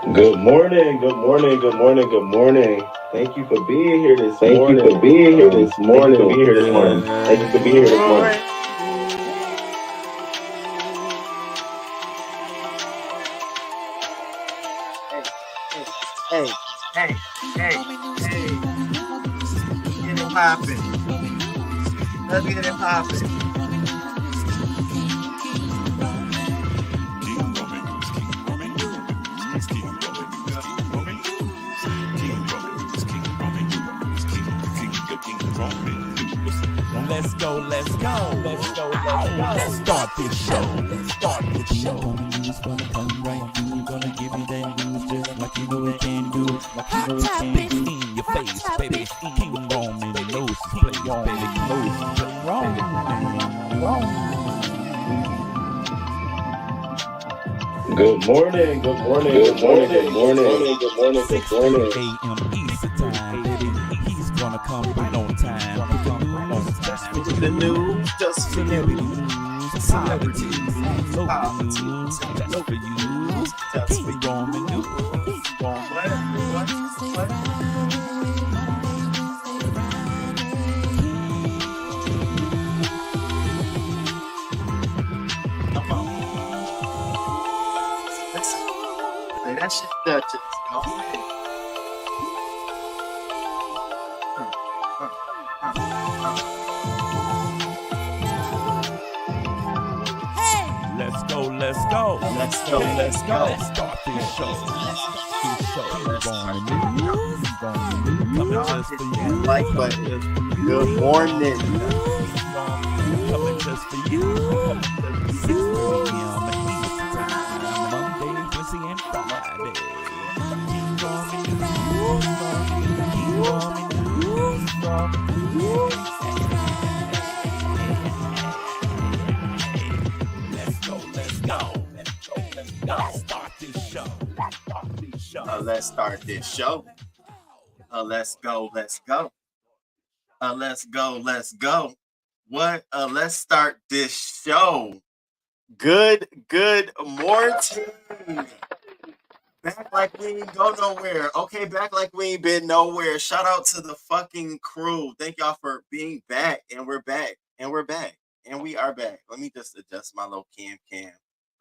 Good morning, good morning, good morning, good morning. Thank you for being here this Thank you morning. for being here this Thank you for morning. being here this morning. Thank you for being here this morning. Hey, hey, hey, hey, get it popping. Let's get it popping. Let's go, let's go, let's go, let's go. Let's start this show. Let's start this show. News gonna come right through. Gonna give you that news just like you know it can do. Like you know it can do. In your face, baby. King Roman knows his place, baby. Knows his place. Wrong. Good morning, good morning, Good good morning, morning, good good morning. morning, good morning, good 6:30 morning. a.m. Eastern time, baby. He's gonna come right on time. With the news just for The you. news just for Celebrity you. news, Celebrity celebrities, news, local politics, news, and just for local you. news just for King Roman you. news. What? Come on. Listen, play that shit, Duchess. Go ahead. Uh, uh, uh, Let's go, let's go. Let's go, let's go. Let's start this show. This show. King Let's start Roman this show. news. Coming Y'all just hit for that you. like button. Good morning. Coming just for you. 6:30 a.m. Eastern time. Monday, Wednesday, and Friday. King Roman news. King Roman news. Let's go, let's go. Let's start this show. Let's start this show. Let's go, let's go. Let's go, let's go. What? Let's start this show. Good morning. Back like we ain't go nowhere. Okay, back like we ain't been nowhere. Shout out to the fucking crew. Thank y'all for being back. And we're back. And we're back. And we are back. Let me just adjust my little cam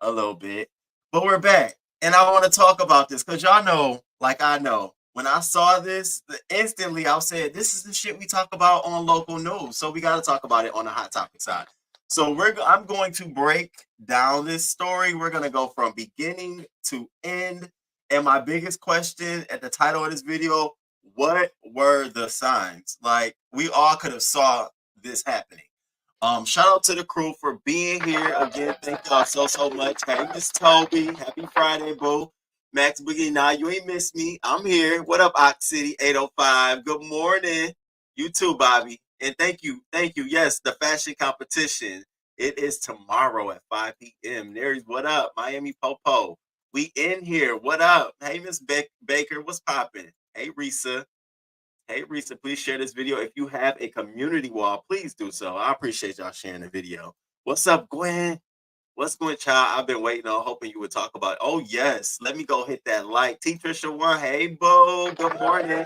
a little bit. But we're back. And I want to talk about this because y'all know, like I know, when I saw this, instantly I said, this is the shit we talk about on local news. So we got to talk about it on the hot topic side. So I'm going to break down this story. We're going to go from beginning to end. And my biggest question at the title of this video, what were the signs? Like we all could have saw this happening. Shout out to the crew for being here again. Thank y'all so much. Hey, Miss Toby. Happy Friday, boo. Max Boogie, nah, you ain't missed me. I'm here. What up, Ox City 805? Good morning. You too, Bobby. And thank you. Yes, the fashion competition. It is tomorrow at 5 p.m. There's what up, Miami Popo. We in here. What up? Hey, Miss Baker. What's popping? Hey, Risa. Hey, Risa, please share this video. If you have a community wall, please do so. I appreciate y'all sharing the video. What's up, Gwen? What's going, child? I've been waiting on, hoping you would talk about it. Oh, yes. Let me go hit that like. T. Trisha one. Hey, boo. Good morning.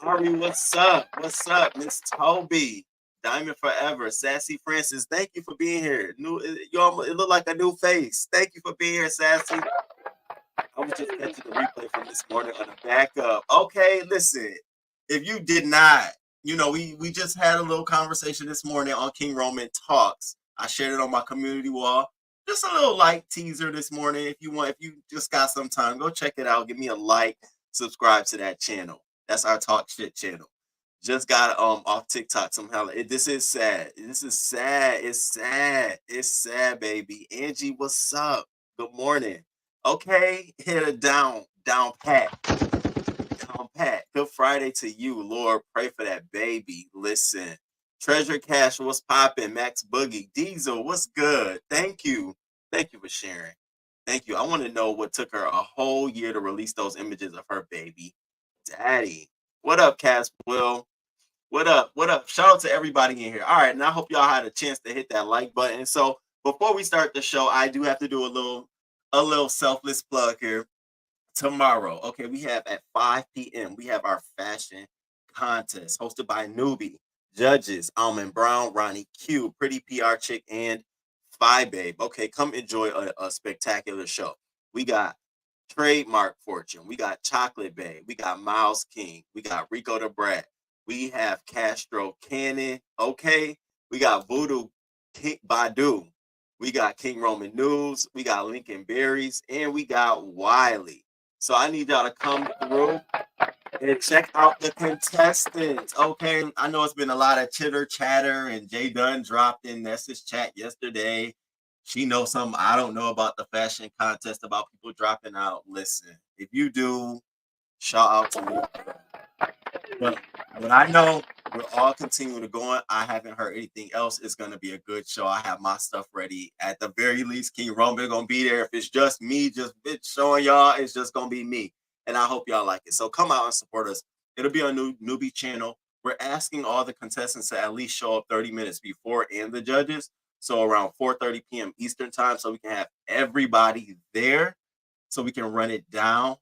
Ari, what's up? What's up? Miss Toby. Diamond Forever. Sassy Francis. Thank you for being here. It looked like a new face. Thank you for being here, Sassy. I was just catching the replay from this morning on the backup. Okay, listen. If you did not, we just had a little conversation this morning on King Roman Talks. I shared it on my community wall. Just a little like teaser this morning. If you just got some time, go check it out. Give me a like, subscribe to that channel. That's our Talk Shit channel. Just got off TikTok somehow. This is sad. This is sad. It's sad. It's sad, baby. Angie, what's up? Good morning. Okay, hit a down pat. Down pat. Good Friday to you, Lord. Pray for that baby. Listen. Treasure Cash, what's popping? Max Boogie. Diesel, what's good? Thank you. Thank you for sharing. Thank you. I want to know what took her a whole year to release those images of her baby. Daddy. What up, Cass Will? What up? What up? Shout out to everybody in here. All right, and I hope y'all had a chance to hit that like button. So before we start the show, I do have to do a little selfless plug here. tomorrow. Okay, we have at 5 p.m. We have our fashion contest hosted by Newbie. Judges, Almond Brown, Ronnie Q, Pretty PR Chick, and Phi Babe. Okay, come enjoy a spectacular show. We got Trademark Fortune. We got Chocolate Bay. We got Miles King. We got Rico the Brat. We have Castro Cannon. Okay. We got Voodoo King Badu. We got King Roman News. We got Lincoln Berries. And we got Wiley. So I need y'all to come through and check out the contestants. Okay. I know it's been a lot of chitter chatter, and Jay Dunn dropped in message chat yesterday. She knows something I don't know about the fashion contest, about people dropping out. Listen, if you do, shout out to you. But I know we're all continuing to go on. I haven't heard anything else. It's going to be a good show. I have my stuff ready. At the very least, King Roman going to be there. If it's just me, just showing y'all, it's just going to be me. And I hope y'all like it. So come out and support us. It'll be on Newbie channel. We're asking all the contestants to at least show up 30 minutes before and the judges. So around 4:30 p.m. Eastern time, so we can have everybody there so we can run it down.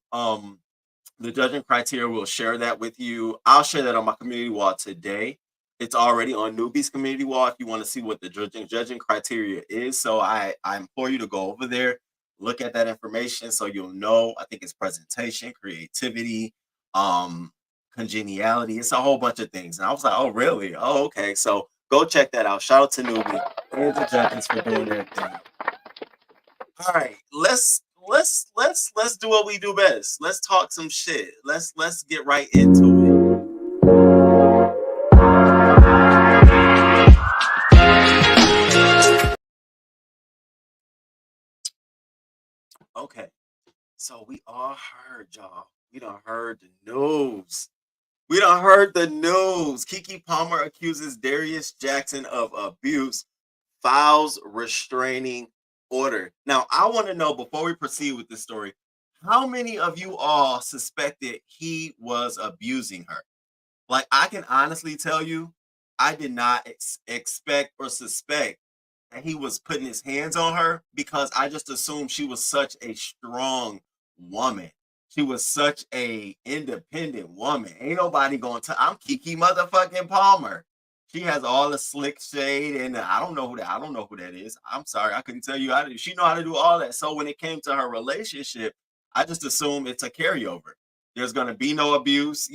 The judging criteria, we'll share that with you. I'll share that on my community wall today. It's already on Newbie's community wall if you want to see what the judging criteria is. So I implore you to go over there, look at that information so you'll know. I think it's presentation, creativity, congeniality. It's a whole bunch of things. And I was like, oh, really? Oh, okay. So go check that out. Shout out to Newbie and the judges for doing their thing. All right, let's do what we do best. Let's talk some shit. Let's get right into it. Okay, so we all heard, y'all. We done heard the news. We done heard the news. KeKe Palmer accuses Darius Jackson of abuse, files restraining order. Now, I want to know, before we proceed with this story, how many of you all suspected he was abusing her? Like, I can honestly tell you, I did not expect or suspect that he was putting his hands on her, because I just assumed she was such a strong woman. She was such a independent woman. Ain't nobody going to. I'm KeKe motherfucking Palmer. She has all the slick shade, and I don't know who that is. I'm sorry, I couldn't tell you how to do. She know how to do all that. So when it came to her relationship, I just assumed it's a carryover. There's gonna be no abuse,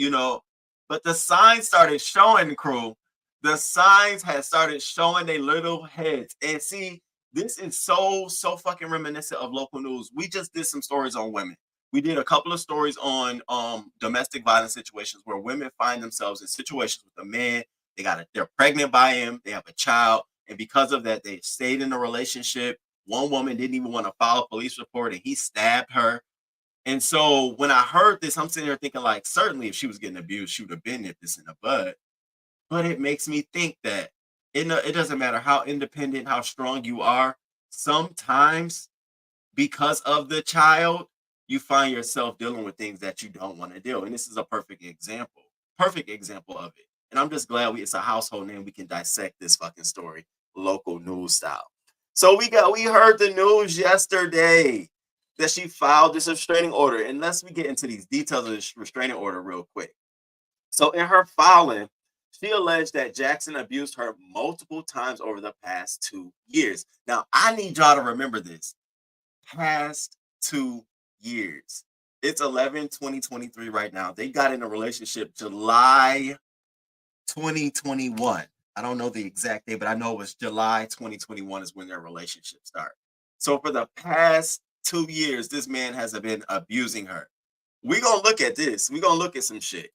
But the signs started showing, crew. The signs had started showing their little heads. And see, this is so fucking reminiscent of local news. We just did some stories on women. We did a couple of stories on domestic violence situations where women find themselves in situations with a man. They're pregnant by him, they have a child, and because of that, they stayed in a relationship. One woman didn't even want to file a police report, and he stabbed her. And so when I heard this, I'm sitting there thinking, like, certainly if she was getting abused, she would have been nipped this in the bud. But it makes me think that it doesn't matter how independent, how strong you are. Sometimes, because of the child, you find yourself dealing with things that you don't want to deal. And this is a perfect example of it. And I'm just glad it's a household name. We can dissect this fucking story, local news style. So we heard the news yesterday that she filed this restraining order. And let's get into these details of this restraining order real quick. So in her filing, she alleged that Jackson abused her multiple times over the past 2 years. Now, I need y'all to remember this. Past 2 years. It's 11/20/23 right now. They got in a relationship July 2021. I don't know the exact date, but I know it was July 2021 is when their relationship started. So for the past 2 years, this man has been abusing her. We're going to look at this. We're going to look at some shit.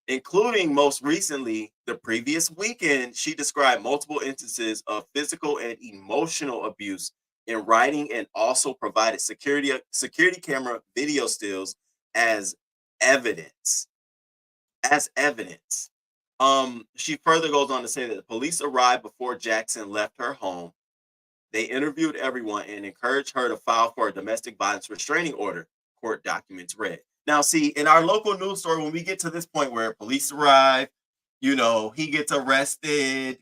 Including most recently, the previous weekend, she described multiple instances of physical and emotional abuse in writing, and also provided security camera video stills as evidence. She further goes on to say that the police arrived before Jackson left her home. They interviewed everyone and encouraged her to file for a domestic violence restraining order, court documents read. Now, see, in our local news story, when we get to this point where police arrive, he gets arrested,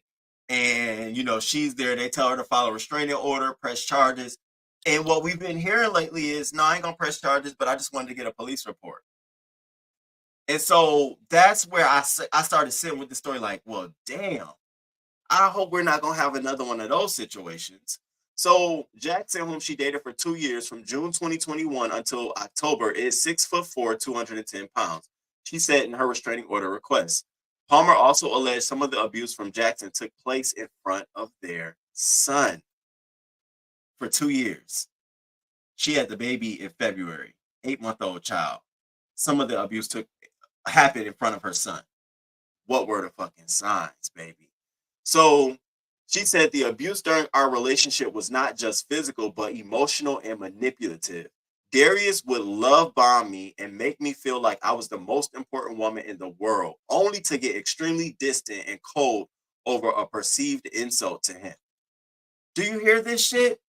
and, she's there. They tell her to file a restraining order, press charges. And what we've been hearing lately is, no, I ain't gonna press charges, but I just wanted to get a police report. And so that's where I started sitting with the story like, well, damn, I hope we're not gonna have another one of those situations. So Jackson, whom she dated for 2 years from June 2021 until October, is 6'4", 210 pounds. She said in her restraining order request. Palmer also alleged some of the abuse from Jackson took place in front of their son for 2 years. She had the baby in February, 8-month-old child. Some of the abuse happened in front of her son. What were the fucking signs, baby? So she said the abuse during our relationship was not just physical, but emotional and manipulative. Darius would love bomb me and make me feel like I was the most important woman in the world, only to get extremely distant and cold over a perceived insult to him. Do you hear this shit?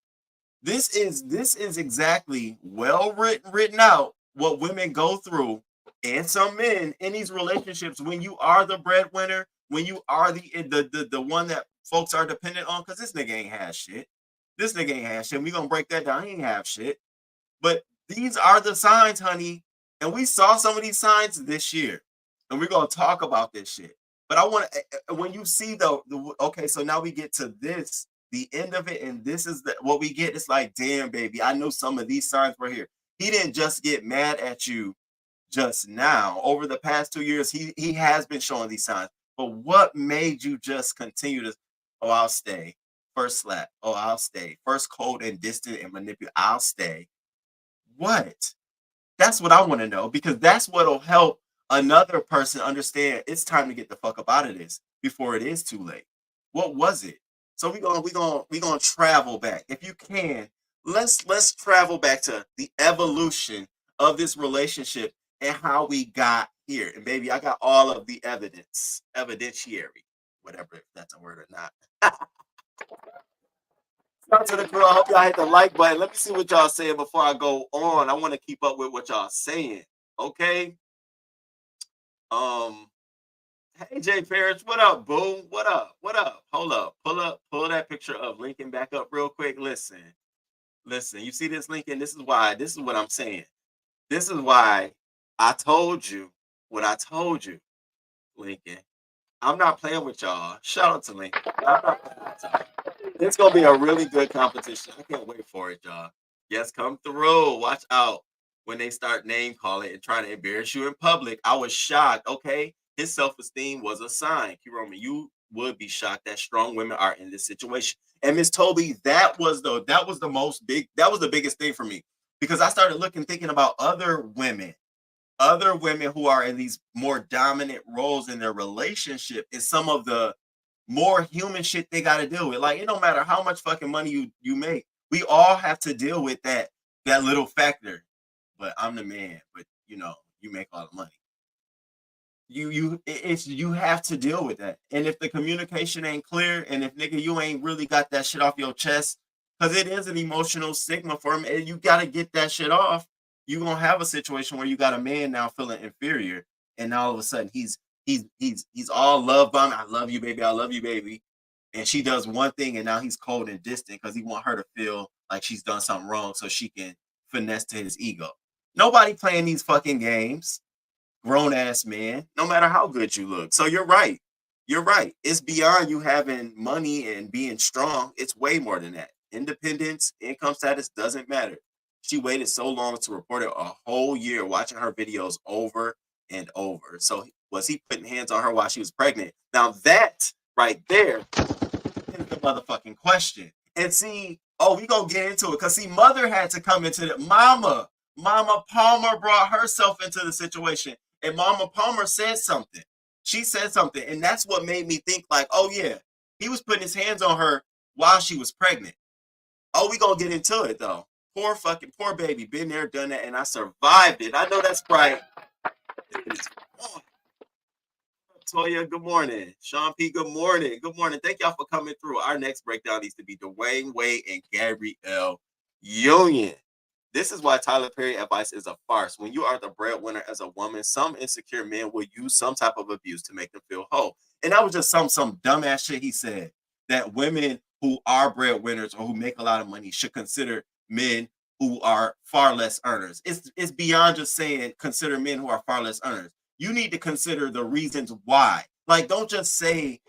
This is exactly well written out what women go through and some men in these relationships when you are the breadwinner, when you are the one that folks are dependent on, because this nigga ain't have shit. This nigga ain't have shit. We gonna break that down. He ain't have shit. But these are the signs, honey. And we saw some of these signs this year. And we're gonna talk about this shit. But I want to when you see the okay, so now we get to this, the end of it, and this is what we get. It's like, damn, baby, I know some of these signs were here. He didn't just get mad at you just now. Over the past 2 years, he has been showing these signs. But what made you just continue to, oh, I'll stay. First slap, oh, I'll stay. First cold and distant and manipulate, I'll stay. What? That's what I want to know, because that's what'll help another person understand it's time to get the fuck up out of this before it is too late. What was it? So we gonna travel back. If you can, let's travel back to the evolution of this relationship and how we got here. And baby, I got all of the evidentiary, whatever if that's a word or not. Shout out to the crew. I hope y'all hit the like button. Let me see what y'all saying before I go on. I want to keep up with what y'all saying. Okay. Um. Hey Jay Parrish, what up, boo? What up? What up? Hold up. Pull that picture of Lincoln back up real quick. Listen. You see this, Lincoln? This is why. This is what I'm saying. This is why I told you what I told you, Lincoln. I'm not playing with y'all. Shout out to Lincoln. I'm not playing with y'all. It's gonna be a really good competition. I can't wait for it, y'all. Yes, come through. Watch out when they start name calling and trying to embarrass you in public. I was shocked. Okay, his self-esteem was a sign. Q Roman, you would be shocked that strong women are in this situation. And Miss Toby, that was the biggest thing for me, because I started thinking about other women who are in these more dominant roles in their relationship, and some of the more human shit they got to deal with. Like, it don't matter how much fucking money you make, we all have to deal with that little factor. But I'm the man, but you make all the money. You have to deal with that. And if the communication ain't clear, and if nigga you ain't really got that shit off your chest, because it is an emotional stigma for him, and you got to get that shit off, you gonna have a situation where you got a man now feeling inferior, and all of a sudden he's all love bombing. I love you, baby. I love you, baby. And she does one thing, and now he's cold and distant because he want her to feel like she's done something wrong, so she can finesse to his ego. Nobody playing these fucking games. Grown ass man, no matter how good you look. So you're right. You're right. It's beyond you having money and being strong. It's way more than that. Independence, income status doesn't matter. She waited so long to report it, a whole year, watching her videos over and over. So was he putting hands on her while she was pregnant? Now that right there is the motherfucking question. And see, we gonna get into it, because see, mother had to come into it. Mama Palmer brought herself into the situation, and Mama Palmer said something. She said something, and that's what made me think like, oh yeah, he was putting his hands on her while she was pregnant. Oh, we gonna get into it though. Poor baby, been there, done that, and I survived it. I know that's right. Toya, good morning. Sean P, good morning. Good morning. Thank y'all for coming through. Our next breakdown needs to be Dwayne Wade and Gabrielle Union. This is why Tyler Perry advice is a farce. When you are the breadwinner as a woman, some insecure men will use some type of abuse to make them feel whole. And that was just some dumbass shit he said, that women who are breadwinners or who make a lot of money should consider men who are far less earners. It's beyond just saying consider men who are far less earners. You need to consider the reasons why. Like, don't just say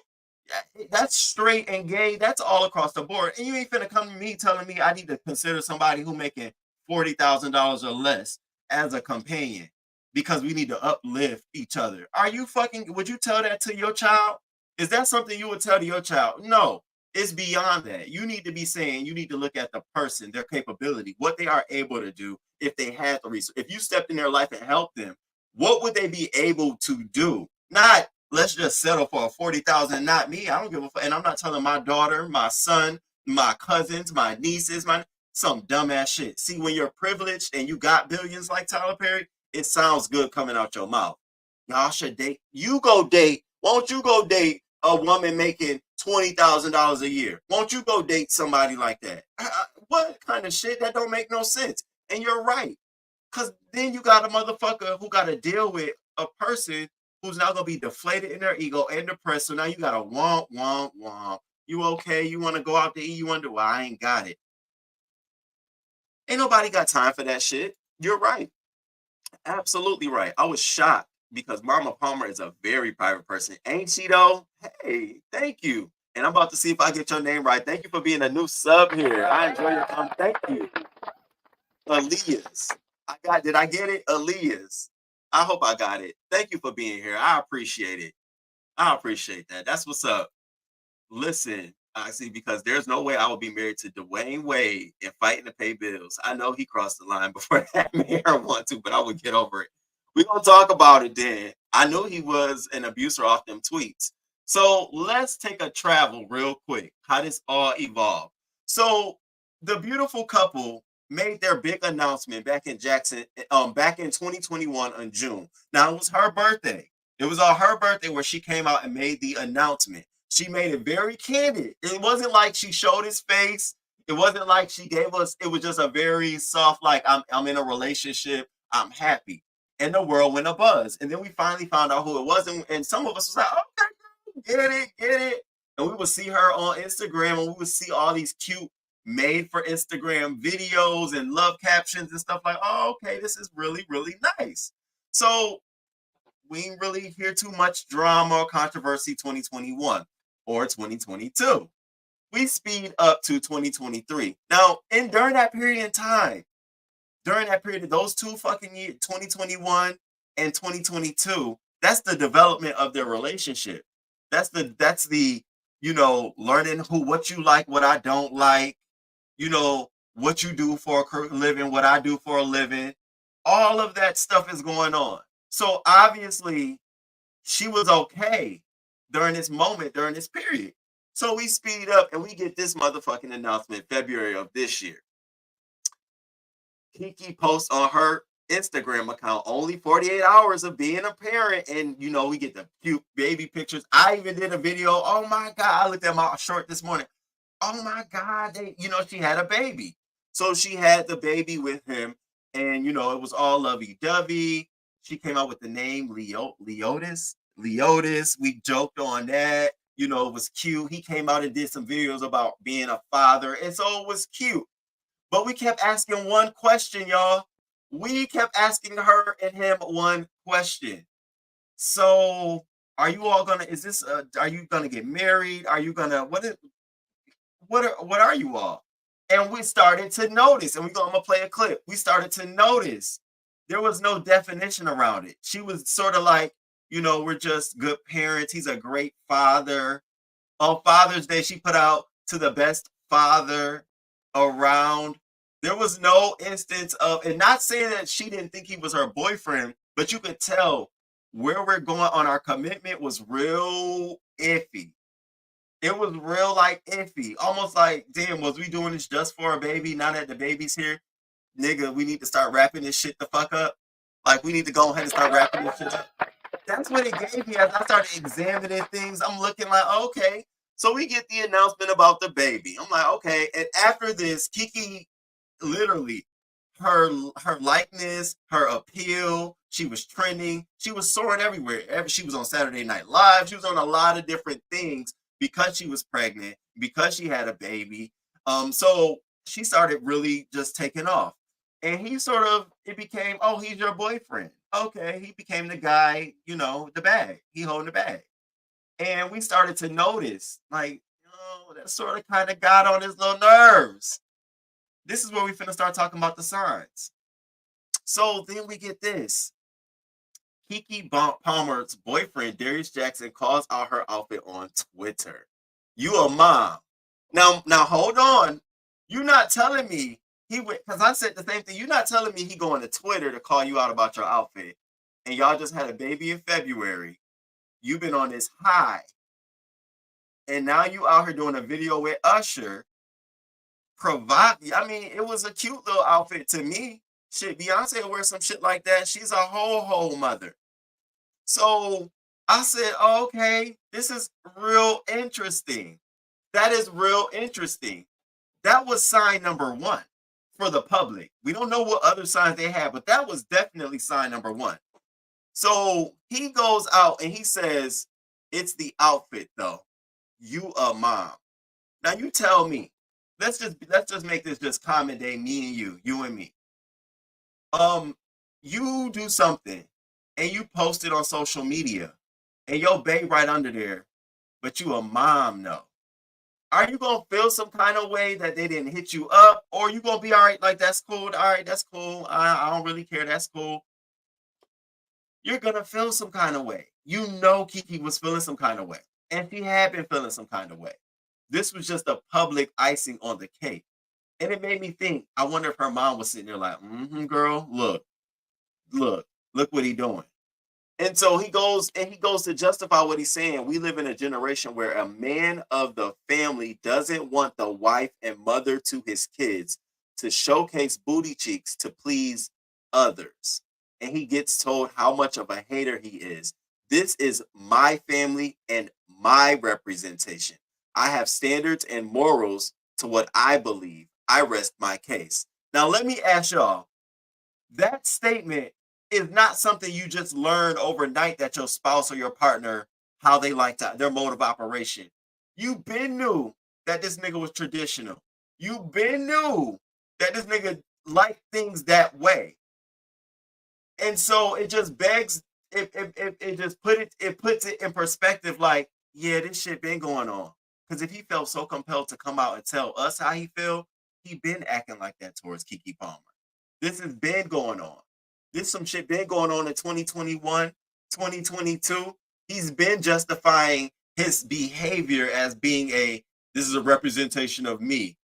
that's straight and gay. That's all across the board. And you ain't finna come to me telling me I need to consider somebody who making $40,000 or less as a companion because we need to uplift each other. Are you fucking? Would you tell that to your child? Is that something you would tell to your child? No. It's beyond that. You need to be saying, you need to look at the person, their capability, what they are able to do if they had the resource. If you stepped in their life and helped them, what would they be able to do? Not let's just settle for a 40,000. Not me. I don't give a fuck. And I'm not telling my daughter, my son, my cousins, my nieces, some dumbass shit. See, when you're privileged and you got billions like Tyler Perry, it sounds good coming out your mouth. Y'all should date. You go date. Won't you go date a woman making $20,000 a year? Won't you go date somebody like that? What kind of shit? That don't make no sense. And you're right. Because then you got a motherfucker who got to deal with a person who's now going to be deflated in their ego and depressed. So now you got to womp. You okay? You want to go out to eat? You want to do? Well, I ain't got it. Ain't nobody got time for that shit. You're right. Absolutely right. I was shocked because Mama Palmer is a very private person. Ain't she though? Hey, thank you. And I'm about to see if I get your name right. Thank you for being a new sub here. I enjoy your comment. Thank you. Elias. Did I get it? Elias. I hope I got it. Thank you for being here. I appreciate it. I appreciate that. That's what's up. Listen, I see, because there's no way I would be married to Dwayne Wade and fighting to pay bills. I know he crossed the line before that man want to, but I would get over it. We're going to talk about it then. I knew he was an abuser off them tweets. So let's take a travel real quick, how this all evolved. So the beautiful couple made their big announcement back in 2021 in June. Now, it was her birthday. It was on her birthday where she came out and made the announcement. She made it very candid. It wasn't like she showed his face. It wasn't like she gave us, it was just a very soft, like, I'm in a relationship. I'm happy. And the world went abuzz. And then we finally found out who it was. And some of us was like, okay, get it. And we would see her on Instagram, and we would see all these cute made for Instagram videos and love captions and stuff like, oh, okay, this is really, really nice. So we didn't really hear too much drama or controversy 2021 or 2022. We speed up to 2023. Now, during that period in time, those 2 fucking years, 2021 and 2022, that's the development of their relationship. That's the learning what you like, what I don't like, what you do for a living, what I do for a living. All of that stuff is going on. So obviously, she was okay during this moment, during this period. So we speed up and we get this motherfucking announcement February of this year. KeKe posts on her Instagram account only 48 hours of being a parent. And, we get the cute baby pictures. I even did a video. Oh, my God. I looked at my short this morning. Oh, my God. She had a baby. So she had the baby with him. And, it was all lovey-dovey. She came out with the name Leotis. We joked on that. It was cute. He came out and did some videos about being a father. And so it was cute. But we kept asking one question, y'all. We kept asking her and him one question. So are you all gonna, are you gonna get married? Are you gonna, what are you all? And we started to notice, and I'm gonna play a clip. We started to notice there was no definition around it. She was sort of like, we're just good parents. He's a great father. On Father's Day, she put out to the best father around. There was no instance of, and not saying that she didn't think he was her boyfriend, but you could tell where we're going on our commitment was real iffy. It was real iffy. Almost like, damn, was we doing this just for a baby? Now that the baby's here, nigga, we need to start wrapping this shit the fuck up. Like, we need to go ahead and start wrapping this shit up. That's what it gave me as I started examining things. I'm looking like, okay. So we get the announcement about the baby. I'm like, okay. And after this, KeKe, literally, her likeness, her appeal, she was trending. She was soaring everywhere. She was on Saturday Night Live. She was on a lot of different things because she was pregnant, because she had a baby. So she started really just taking off. And it became, oh, he's your boyfriend. Okay, he became the guy, the bag. He holding the bag. And we started to notice, like, that sort of kind of got on his little nerves. This is where we finna start talking about the signs. So then we get this. KeKe Palmer's boyfriend, Darius Jackson, calls out her outfit on Twitter. You a mom. Now hold on. You're not telling me he went, because I said the same thing. You're not telling me he going to Twitter to call you out about your outfit. And y'all just had a baby in February. You've been on this high. And now you out here doing a video with Usher. It was a cute little outfit to me. Shit, Beyonce will wear some shit like that. She's a whole mother. So I said, oh, okay, this is real interesting. That is real interesting. That was sign number one for the public. We don't know what other signs they had, but that was definitely sign number one. So he goes out and he says, it's the outfit though. You a mom. Now you tell me. Let's just make this just common day, me and you and me. You do something and you post it on social media and your babe right under there, but you a mom no. Are you gonna feel some kind of way that they didn't hit you up, or you gonna be all right, like that's cool, all right, that's cool, I don't really care, that's cool? You're gonna feel some kind of way. KeKe was feeling some kind of way, and she had been feeling some kind of way. This was just a public icing on the cake. And it made me think, I wonder if her mom was sitting there like, girl, look what he doing. And so he goes to justify what he's saying. We live in a generation where a man of the family doesn't want the wife and mother to his kids to showcase booty cheeks to please others. And he gets told how much of a hater he is. This is my family and my representation. I have standards and morals to what I believe. I rest my case. Now, let me ask y'all, that statement is not something you just learn overnight that your spouse or your partner, how they like their mode of operation. You been knew that this nigga was traditional. You been knew that this nigga liked things that way. And so it just begs, it puts it in perspective like, yeah, this shit been going on. Because if he felt so compelled to come out and tell us how he feel, he been acting like that towards KeKe Palmer. This has been going on. This some shit been going on in 2021, 2022. He's been justifying his behavior as being this is a representation of me.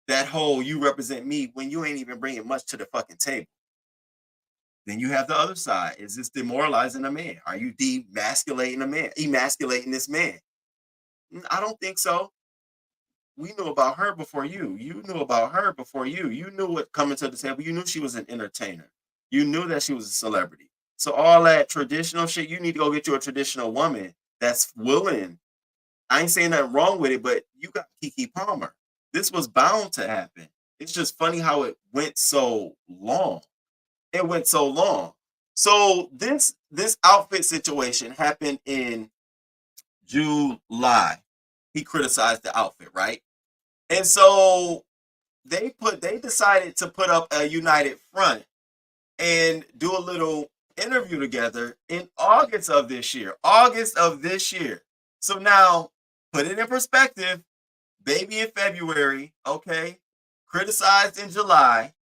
That whole you represent me when you ain't even bringing much to the fucking table. Then you have the other side. Is this demoralizing a man? Are you demasculating a man? Emasculating this man? I don't think so. We knew about her before you. You knew about her before you. You knew what coming to the table. You knew she was an entertainer. You knew that she was a celebrity. So all that traditional shit, you need to go get you a traditional woman that's willing. I ain't saying nothing wrong with it, but you got KeKe Palmer. This was bound to happen. It's just funny how it went so long. It went so long. So this outfit situation happened in July. He criticized the outfit, right? And so they decided to put up a united front and do a little interview together in August of this year. So now put it in perspective. Baby in February, okay? Criticized in July.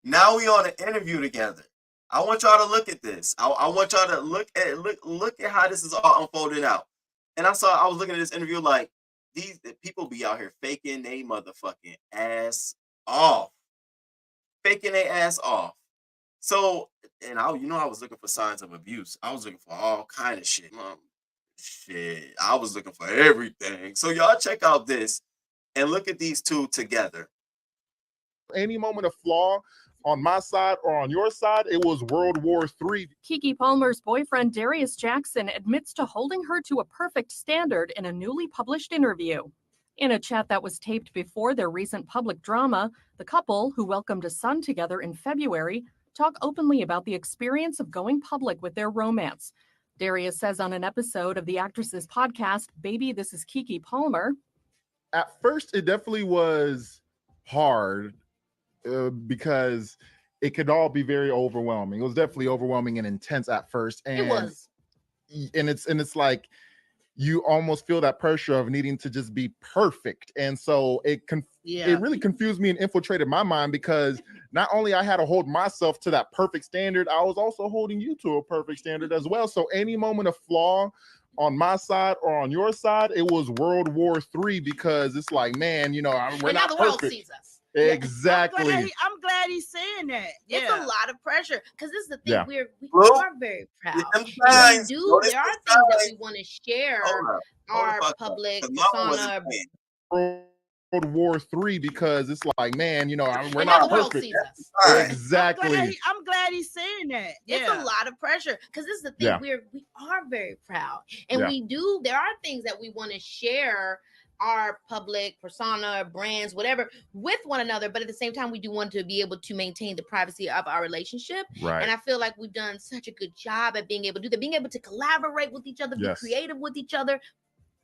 Now we on an interview together. I want y'all to look at this. I want y'all to look at how this is all unfolding out. And I was looking at this interview like, these people be out here faking they motherfucking ass off. Faking their ass off. So, and I was looking for signs of abuse. I was looking for all kind of shit. I was looking for everything. So y'all check out this and look at these two together. Any moment of flaw on my side or on your side, it was World War III. KeKe Palmer's boyfriend Darius Jackson admits to holding her to a perfect standard in a newly published interview. In a chat that was taped before their recent public drama, the couple, who welcomed a son together in February, talk openly about the experience of going public with their romance. Darius says on an episode of the actress's podcast, Baby, This is KeKe Palmer. At first, it definitely was hard because it could all be very overwhelming. It was definitely overwhelming and intense at first, and It was. it's like you almost feel that pressure of needing to just be perfect, and so it really confused me and infiltrated my mind, because not only I had to hold myself to that perfect standard, I was also holding you to a perfect standard as well. So any moment of flaw on my side or on your side, it was World War III, because it's like, man, we're But now not the world perfect. sees us. Exactly. I'm glad he's saying that. It's a lot of pressure, because this is the thing. Yeah. We Well, are very proud. them And signs. we do. Notice There are the things that signs. we want to share, Hold up. Hold the our fuck up. public 'Cause mama persona. wasn't playing. World War III, because it's like, man, we're And now not the world perfect. sees us. Fine. Exactly. I'm glad he's saying that. It's a lot of pressure, because this is the thing. Yeah. We are very proud, and Yeah. we do. There are things that we want to share, our public persona, brands, whatever, with one another. But at the same time, we do want to be able to maintain the privacy of our relationship. Right. And I feel like we've done such a good job at being able to do that, being able to collaborate with each other, be Yes. creative with each other.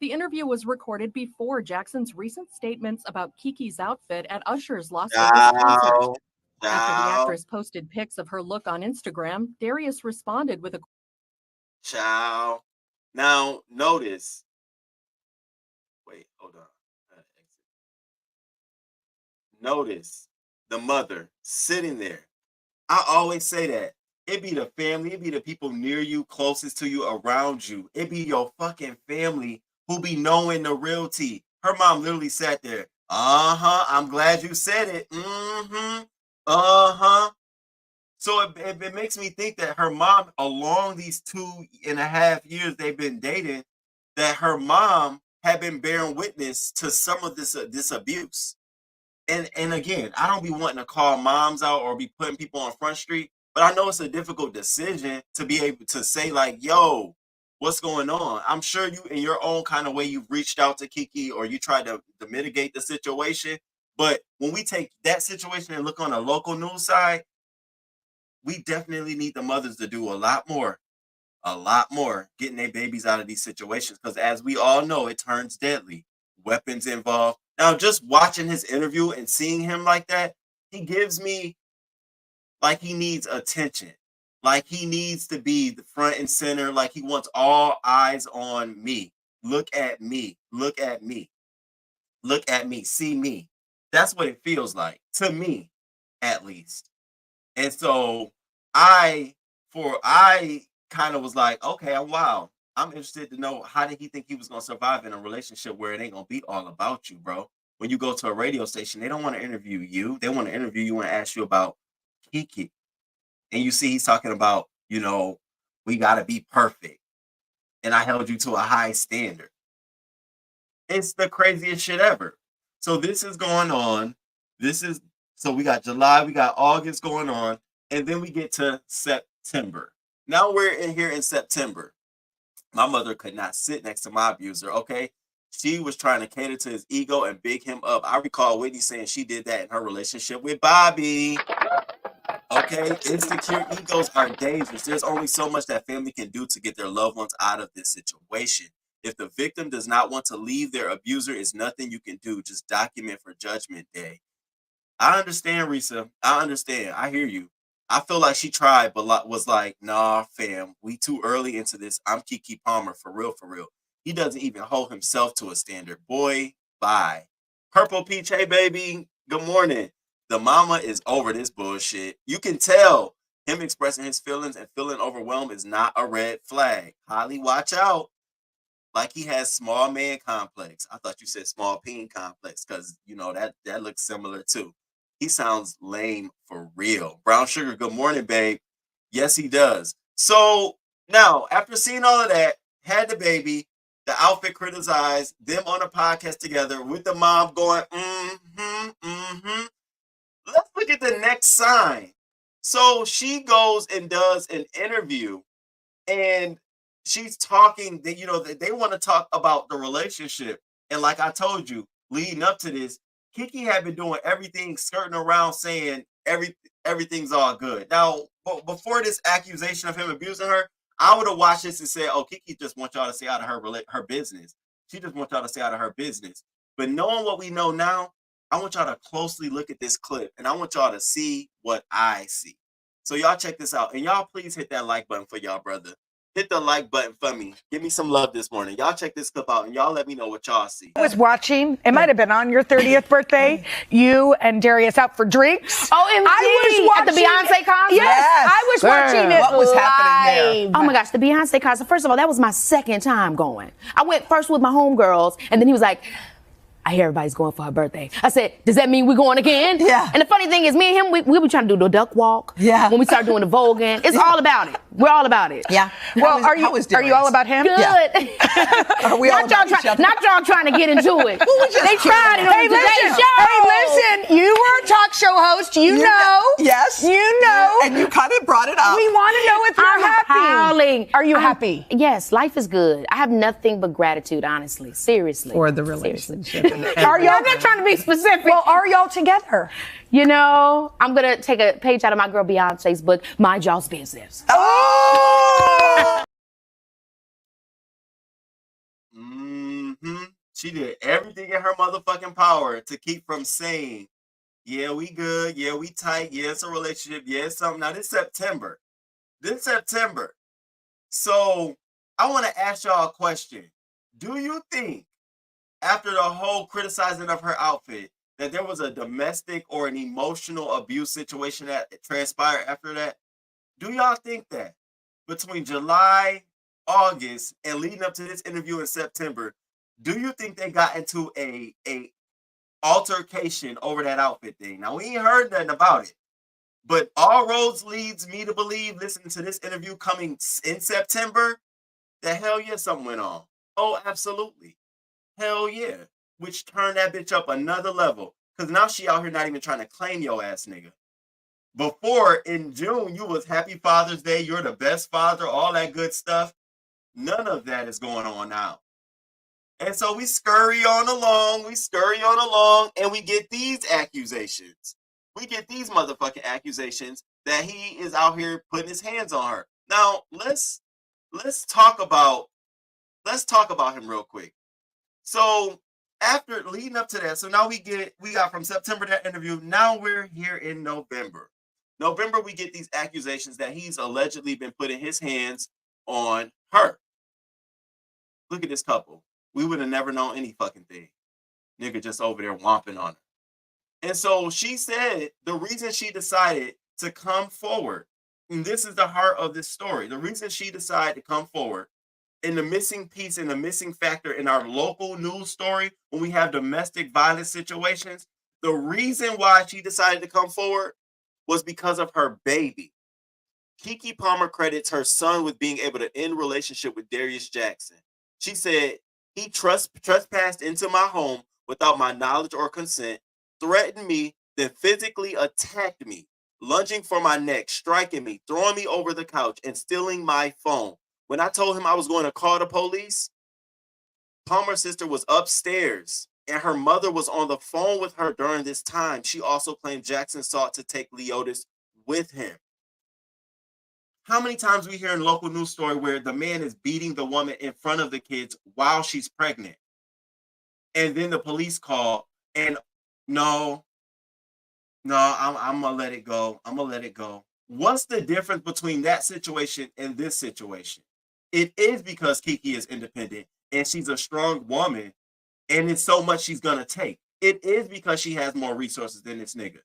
The interview was recorded before Jackson's recent statements about KeKe's outfit at Usher's Las Vegas concert. After the actress posted pics of her look on Instagram, Darius responded with a Ciao. Now, notice. Wait, hold on. Notice the mother sitting there. I always say that. It be the family, it be the people near you, closest to you, around you. It be your fucking family who be knowing the real tea. Her mom literally sat there. I'm glad you said it. So it makes me think that her mom, along these 2.5 years they've been dating, that her mom had been bearing witness to some of this abuse. And again, I don't be wanting to call moms out or be putting people on Front Street, but I know it's a difficult decision to be able to say, like, yo, what's going on? I'm sure you, in your own kind of way, you've reached out to KeKe or you tried to mitigate the situation. But when we take that situation and look on a local news side, we definitely need the mothers to do a lot more getting their babies out of these situations. Because as we all know, it turns deadly. Weapons involved. Now, just watching his interview and seeing him like that, he gives me like he needs attention. Like he needs to be the front and center. Like he wants all eyes on me. Look at me. Look at me. Look at me. See me. That's what it feels like to me, at least. And so I kind of was like, okay, wow. I'm interested to know, how did he think he was going to survive in a relationship where it ain't going to be all about you, bro? When you go to a radio station, they don't want to interview you. They want to interview you and ask you about KeKe. And you see he's talking about, we got to be perfect. And I held you to a high standard. It's the craziest shit ever. So this is going on. So we got July, we got August going on. And then we get to September. Now we're in here in September. My mother could not sit next to my abuser, okay? She was trying to cater to his ego and big him up. I recall Whitney saying she did that in her relationship with Bobby. Okay, insecure egos are dangerous. There's only so much that family can do to get their loved ones out of this situation. If the victim does not want to leave their abuser, it's nothing you can do. Just document for Judgment Day. I understand, Risa. I understand. I hear you. I feel like she tried, but was like, nah, fam, we too early into this. I'm KeKe Palmer, for real, for real. He doesn't even hold himself to a standard. Boy, bye. Purple Peach, hey, baby. Good morning. The mama is over this bullshit. You can tell him expressing his feelings and feeling overwhelmed is not a red flag. Holly, watch out. Like he has small man complex. I thought you said small peen complex because, that looks similar too. He sounds lame for real. Brown Sugar, good morning, babe. Yes, he does. So now, after seeing all of that, had the baby, the outfit criticized, them on a podcast together with the mom going, Let's look at the next sign. So she goes and does an interview and she's talking that, they want to talk about the relationship. And like I told you, leading up to this, KeKe had been doing everything, skirting around saying everything's all good. Now, before this accusation of him abusing her, I would have watched this and said, oh, KeKe just wants y'all to stay out of her business. She just wants y'all to stay out of her business. But knowing what we know now, I want y'all to closely look at this clip, and I want y'all to see what I see. So y'all check this out, and y'all please hit that like button for y'all brother. Hit the like button for me. Give me some love this morning. Y'all check this clip out, and y'all let me know what y'all see. I was watching, it might have been on your 30th birthday, you and Darius out for drinks. Oh, I was watching at the Beyonce concert? Yes, I was watching it. What was happening there? Oh my gosh, the Beyonce concert. First of all, that was my second time going. I went first with my homegirls, and then he was like, I hear everybody's going for her birthday. I said, does that mean we're going again? Yeah. And the funny thing is, me and him, we be trying to do the duck walk. Yeah. When we start doing the voguing, it's all about it. We're all about it. Yeah. Well, are you all about him? Good. Are we all about each other? Not y'all trying to get into it. They tried it on Hey, today's show. Hey, listen, you were a talk show host. You know. Yes. You know. And you kind of brought it up. We want to know if you're I'm happy. howling. Are you happy? Yes, life is good. I have nothing but gratitude, honestly. Seriously. For the Seriously. relationship. Are y'all I'm not trying to be specific. Well, are y'all together? You know, I'm going to take a page out of my girl Beyonce's book, Mind Y'all's Business. Oh! She did everything in her motherfucking power to keep from saying, yeah, we good. Yeah, we tight. Yeah, it's a relationship. Yeah, it's something. Now, this September. So, I want to ask y'all a question. Do you think, after the whole criticizing of her outfit, that there was a domestic or an emotional abuse situation that transpired after that? Do y'all think that between July, August, and leading up to this interview in September, do you think they got into a altercation over that outfit thing? Now, we ain't heard nothing about it, but all roads leads me to believe, listening to this interview coming in September, that hell yeah, something went on. Oh, absolutely. Hell yeah. Which turned that bitch up another level. Because now she out here not even trying to claim your ass nigga. Before, in June, you was Happy Father's Day, you're the best father, all that good stuff. None of that is going on now. And so we scurry on along, and we get these accusations. We get these motherfucking accusations that he is out here putting his hands on her. Now, let's talk about him real quick. So after leading up to that, so now we got from September that interview. Now we're here in November. We get these accusations that he's allegedly been putting his hands on her. Look at this couple. We would have never known any fucking thing. Nigga just over there whomping on her. And so she said the reason she decided to come forward, and this is the heart of this story, the reason she decided to come forward, and the missing piece and the missing factor in our local news story when we have domestic violence situations, the reason why she decided to come forward was because of her baby. KeKe Palmer credits her son with being able to end relationship with Darius Jackson. She said, he trespassed into my home without my knowledge or consent, threatened me, then physically attacked me, lunging for my neck, striking me, throwing me over the couch, and stealing my phone. When I told him I was going to call the police, Palmer's sister was upstairs, and her mother was on the phone with her during this time. She also claimed Jackson sought to take Leotis with him. How many times we hear in local news story where the man is beating the woman in front of the kids while she's pregnant, and then the police call, and no, I'm gonna let it go. What's the difference between that situation and this situation? It is because KeKe is independent and she's a strong woman, and it's so much she's gonna take. It is because she has more resources than this nigga.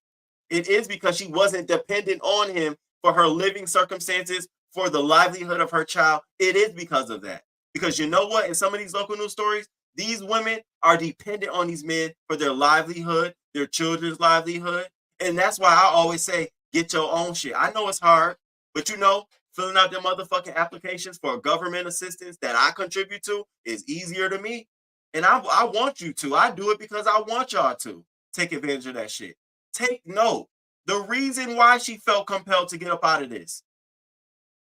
It is because she wasn't dependent on him for her living circumstances, for the livelihood of her child. It is because of that. Because you know what? In some of these local news stories, these women are dependent on these men for their livelihood, their children's livelihood. And that's why I always say, get your own shit. I know it's hard, but you know, filling out them motherfucking applications for government assistance that I contribute to is easier to me. And I want you to. I do it because I want y'all to take advantage of that shit. Take note. The reason why she felt compelled to get up out of this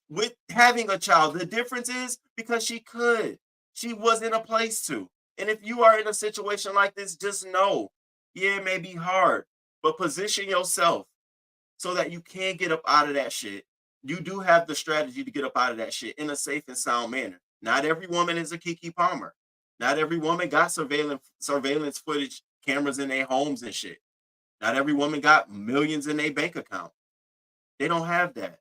with having a child, the difference is because she could. She was in a place to. And if you are in a situation like this, just know, yeah, it may be hard, but position yourself so that you can get up out of that shit. You do have the strategy to get up out of that shit in a safe and sound manner. Not every woman is a KeKe Palmer. Not every woman got surveillance footage cameras in their homes and shit. Not every woman got millions in their bank account. They don't have that.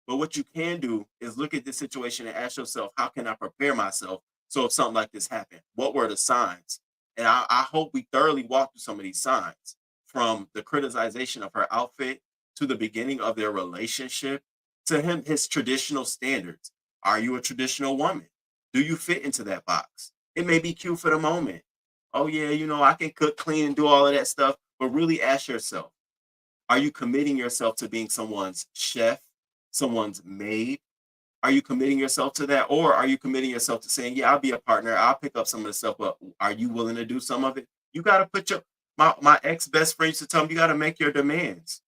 But what you can do is look at this situation and ask yourself, how can I prepare myself so if something like this happened? What were the signs? And I hope we thoroughly walk through some of these signs, from the criticization of her outfit to the beginning of their relationship to his traditional standards. Are you a traditional woman? Do you fit into that box? It may be cute for the moment. Oh yeah, you know, I can cook, clean, and do all of that stuff. But really ask yourself, are you committing yourself to being someone's chef, someone's maid? Are you committing yourself to that? Or are you committing yourself to saying, yeah, I'll be a partner, I'll pick up some of the stuff, but are you willing to do some of it? You got to put my ex-best friend used to tell me, you got to make your demands.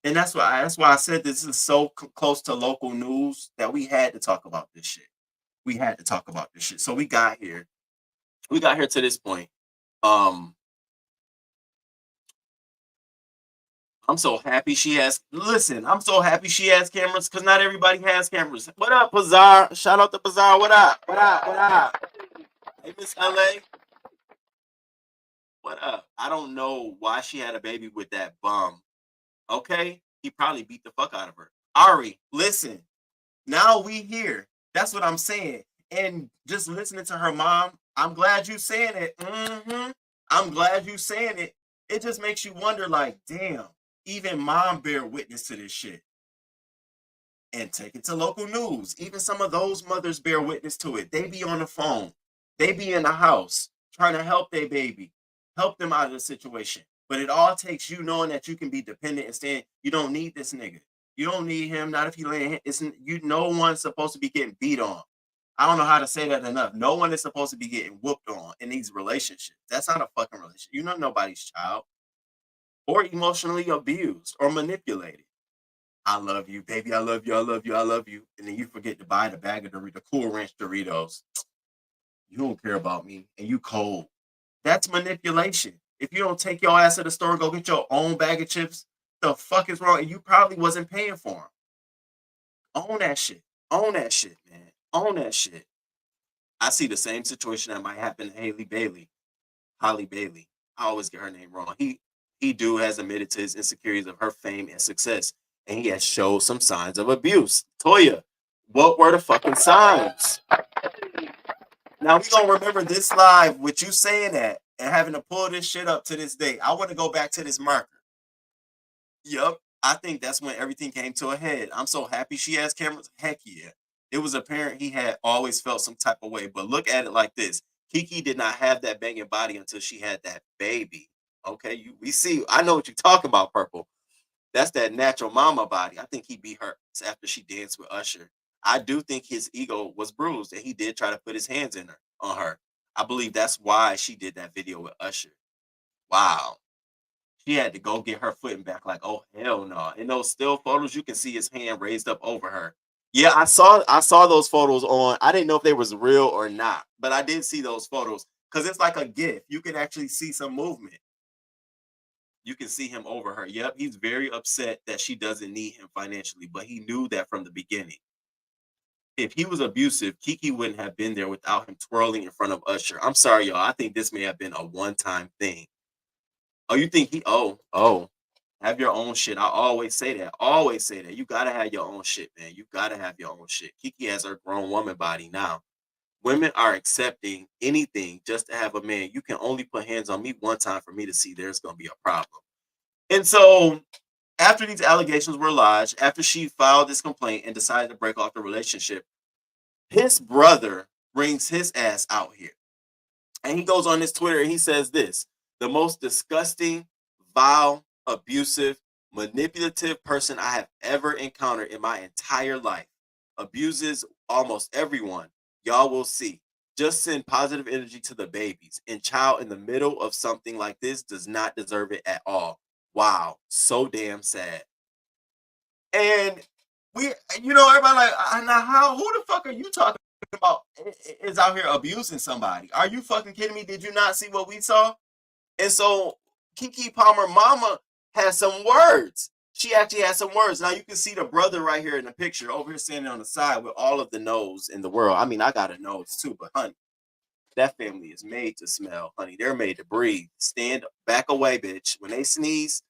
And that's why I said this is so close to local news that we had to talk about this shit. We had to talk about this shit. So we got here to this point. I'm so happy she has cameras, because not everybody has cameras. What up, Bazaar? Shout out to Bazaar. What up? What up? What up? Hey, Miss LA. What up? I don't know why she had a baby with that bum. Okay? He probably beat the fuck out of her. Ari, listen. Now we here. That's what I'm saying. And just listening to her mom, I'm glad you saying it. I'm glad you saying it. It just makes you wonder, like, damn. Even mom bear witness to this shit. And take it to local news. Even some of those mothers bear witness to it. They be on the phone. They be in the house trying to help their baby. Help them out of the situation. But it all takes you knowing that you can be dependent and saying, you don't need this nigga. You don't need him. Not if you laying him. No one's supposed to be getting beat on. I don't know how to say that enough. No one is supposed to be getting whooped on in these relationships. That's not a fucking relationship. You're not nobody's child. Or emotionally abused or manipulated. I love you, baby. I love you. I love you. I love you. And then you forget to buy the bag of the Cool Ranch Doritos. You don't care about me, and you cold. That's manipulation. If you don't take your ass to the store, go get your own bag of chips, the fuck is wrong? And you probably wasn't paying for them. Own that shit. Own that shit, man. Own that shit. I see the same situation that might happen to Holly Bailey. I always get her name wrong. He has admitted to his insecurities of her fame and success, and he has showed some signs of abuse. Toya, what were the fucking signs? Now we're gonna remember this live with you saying that and having to pull this shit up to this day. I want to go back to this marker. Yup, I think that's when everything came to a head. I'm so happy she has cameras. Heck yeah. It was apparent he had always felt some type of way, but look at it like this. KeKe did not have that banging body until she had that baby. Okay, we see. I know what you're talking about, Purple. That's that natural mama body. I think he beat her after she danced with Usher. I do think his ego was bruised, and he did try to put his hands on her. I believe that's why she did that video with Usher. Wow. She had to go get her footing back like, oh, hell no. In those still photos, you can see his hand raised up over her. Yeah, I saw those photos on. I didn't know if they was real or not, but I did see those photos because it's like a GIF. You can actually see some movement. You can see him over her. Yep, he's very upset that she doesn't need him financially, but he knew that from the beginning. If he was abusive, KeKe wouldn't have been there without him twirling in front of Usher. I'm sorry, y'all. I think this may have been a one-time thing. Oh, you think have your own shit. I always say that. Always say that. You gotta have your own shit, man. You gotta have your own shit. KeKe has her grown woman body now. Women are accepting anything just to have a man. You can only put hands on me one time for me to see there's gonna be a problem. And so after these allegations were lodged, after she filed this complaint and decided to break off the relationship, his brother brings his ass out here. And he goes on his Twitter and he says this: the most disgusting, vile, abusive, manipulative person I have ever encountered in my entire life. Abuses almost everyone. Y'all will see. Just send positive energy to the babies. And child in the middle of something like this does not deserve it at all. Wow. So damn sad. And everybody like, now who the fuck are you talking about is out here abusing somebody? Are you fucking kidding me? Did you not see what we saw? And so KeKe Palmer mama has some words. She actually has some words. Now you can see the brother right here in the picture over here standing on the side with all of the nose in the world. I mean, I got a nose too, but honey, That family is made to smell, honey. They're made to breathe. Stand back away, bitch. When they sneeze,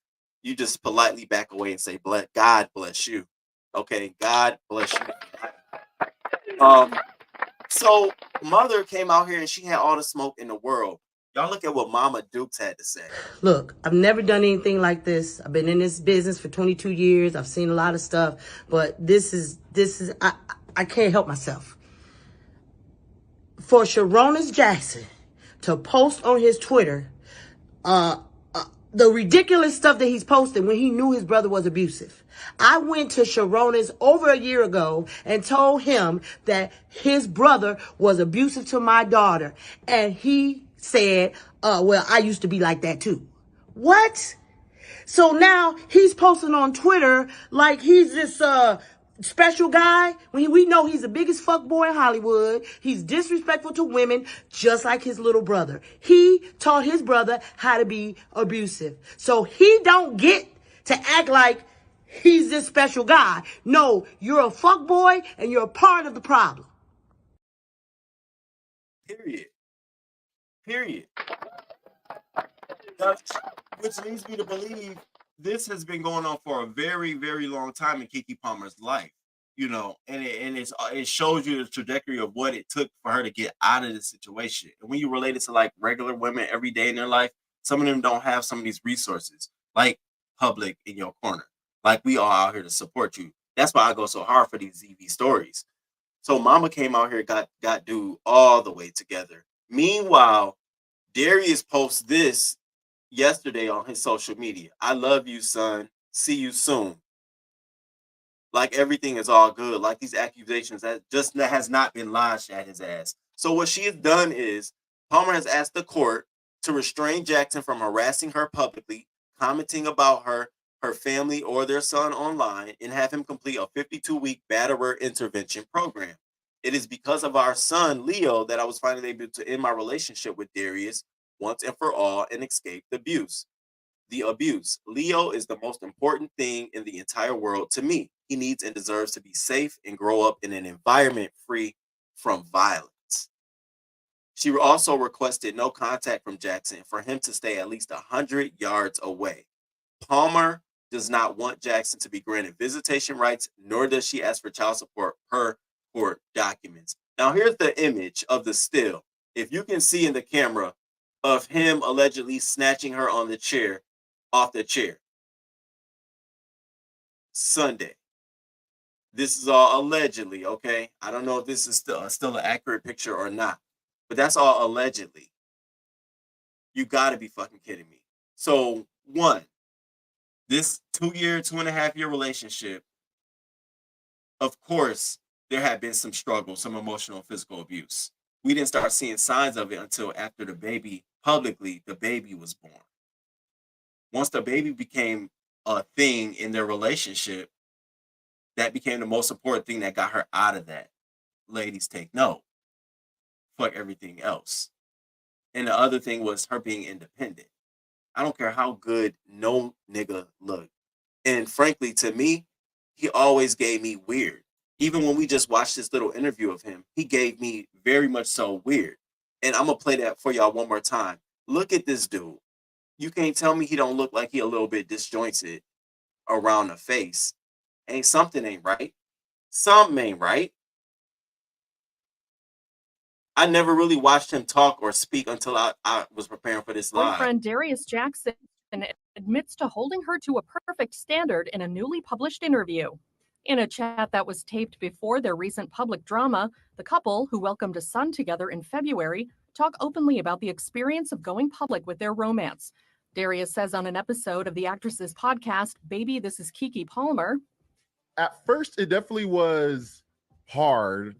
you just politely back away and say, God bless you. Okay, God bless you. So mother came out here and she had all the smoke in the world. Y'all look at what Mama Dukes had to say. Look, I've never done anything like this. I've been in this business for 22 years. I've seen a lot of stuff, but this is I can't help myself. For Sharonis Jackson to post on his Twitter the ridiculous stuff that he's posting when he knew his brother was abusive. I went to Sharonis over a year ago and told him that his brother was abusive to my daughter. And he said, well, I used to be like that too. What? So now he's posting on Twitter like he's this special guy when we know he's the biggest fuck boy in Hollywood. He's disrespectful to women just like his little brother. He taught his brother how to be abusive. So he don't get to act like he's this special guy. No, you're a fuck boy and you're a part of the problem. Period. Which leads me to believe this has been going on for a very, very long time in KeKe Palmer's life, you know, and it shows you the trajectory of what it took for her to get out of this situation. And when you relate it to like regular women every day in their life, some of them don't have some of these resources, like public in your corner, like we all out here to support you. That's why I go so hard for these ZV stories. So Mama came out here, got dude all the way together. Meanwhile, Darius posts this yesterday on his social media. I love you, son. See you soon. Like everything is all good. Like these accusations that just has not been lodged at his ass. So what she has done is Palmer has asked the court to restrain Jackson from harassing her publicly, commenting about her family, or their son online, and have him complete a 52-week batterer intervention program. It is because of our son, Leo, that I was finally able to end my relationship with Darius once and for all and escape the abuse. Leo is the most important thing in the entire world to me. He needs and deserves to be safe and grow up in an environment free from violence. She also requested no contact from Jackson, for him to stay at least 100 yards away. Palmer does not want Jackson to be granted visitation rights, nor does she ask for child support per court documents. Now here's the image of the still. If you can see in the camera of him allegedly snatching her on the chair, off the chair. Sunday. This is all allegedly, okay? I don't know if this is still an accurate picture or not, but that's all allegedly. You gotta be fucking kidding me. So, one, this 2.5 year relationship, of course, there had been some struggle, some emotional and physical abuse. We didn't start seeing signs of it until after the baby was born. Once the baby became a thing in their relationship, that became the most important thing that got her out of that. Ladies, take note. Fuck everything else. And the other thing was her being independent. I don't care how good no nigga looked. And frankly, to me, he always gave me weird. Even when we just watched this little interview of him, he gave me very much so weird. And I'm going to play that for y'all one more time. Look at this dude. You can't tell me he don't look like he a little bit disjointed around the face. Something ain't right. Something ain't right. I never really watched him talk or speak until I was preparing for this live. Boyfriend Darius Jackson admits to holding her to a perfect standard in a newly published interview. In a chat that was taped before their recent public drama, the couple, who welcomed a son together in February, talk openly about the experience of going public with their romance. Darius says on an episode of the actress's podcast, Baby, This is Kiki Palmer. At first, it definitely was hard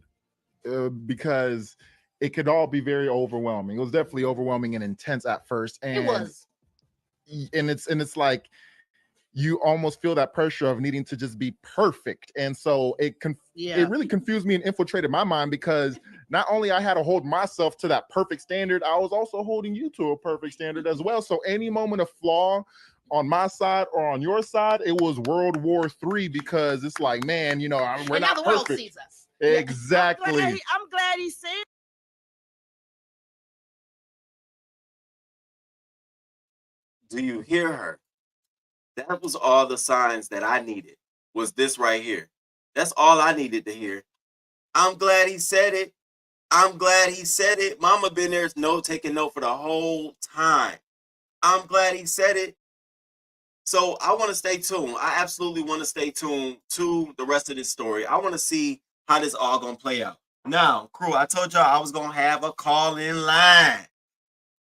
because it could all be very overwhelming. It was definitely overwhelming and intense at first. And it was. And it's like you almost feel that pressure of needing to just be perfect. And so it really confused me and infiltrated my mind, because not only I had to hold myself to that perfect standard, I was also holding you to a perfect standard as well. So any moment of flaw on my side or on your side, it was World War III, because it's like, man, you know, we're not now the perfect. world sees us. Exactly. I'm glad he said Do you hear her? That was all the signs that I needed, was this right here. That's all I needed to hear. I'm glad he said it. I'm glad he said it. Mama been there, taking note for the whole time. I'm glad he said it. So I want to stay tuned. I absolutely want to stay tuned to the rest of this story. I want to see how this all gonna play out. Now, crew, I told y'all I was gonna have a call-in line.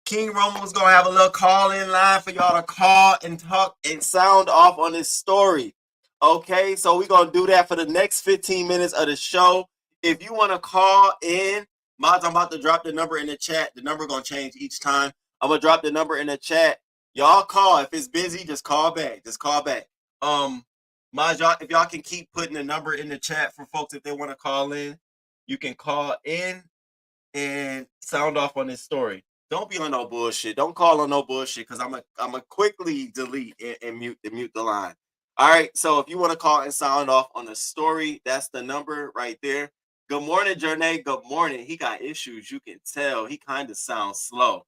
King Roman was gonna have a little call-in line for y'all to call and talk and sound off on this story. Okay, so we're gonna do that for the next 15 minutes of the show. If you want to call in, Mods, I'm about to drop the number in the chat. The number gonna change each time. I'm gonna drop the number in the chat. Y'all call. If it's busy, just call back. Just call back. Mods, y'all, if y'all can keep putting the number in the chat for folks if they want to call in, you can call in and sound off on this story. Don't be on no bullshit. Don't call on no bullshit because I'm a quickly delete and mute the line. All right. So if you want to call and sound off on the story, that's the number right there. Good morning, Jernay. Good morning. He got issues. You can tell. He kind of sounds slow.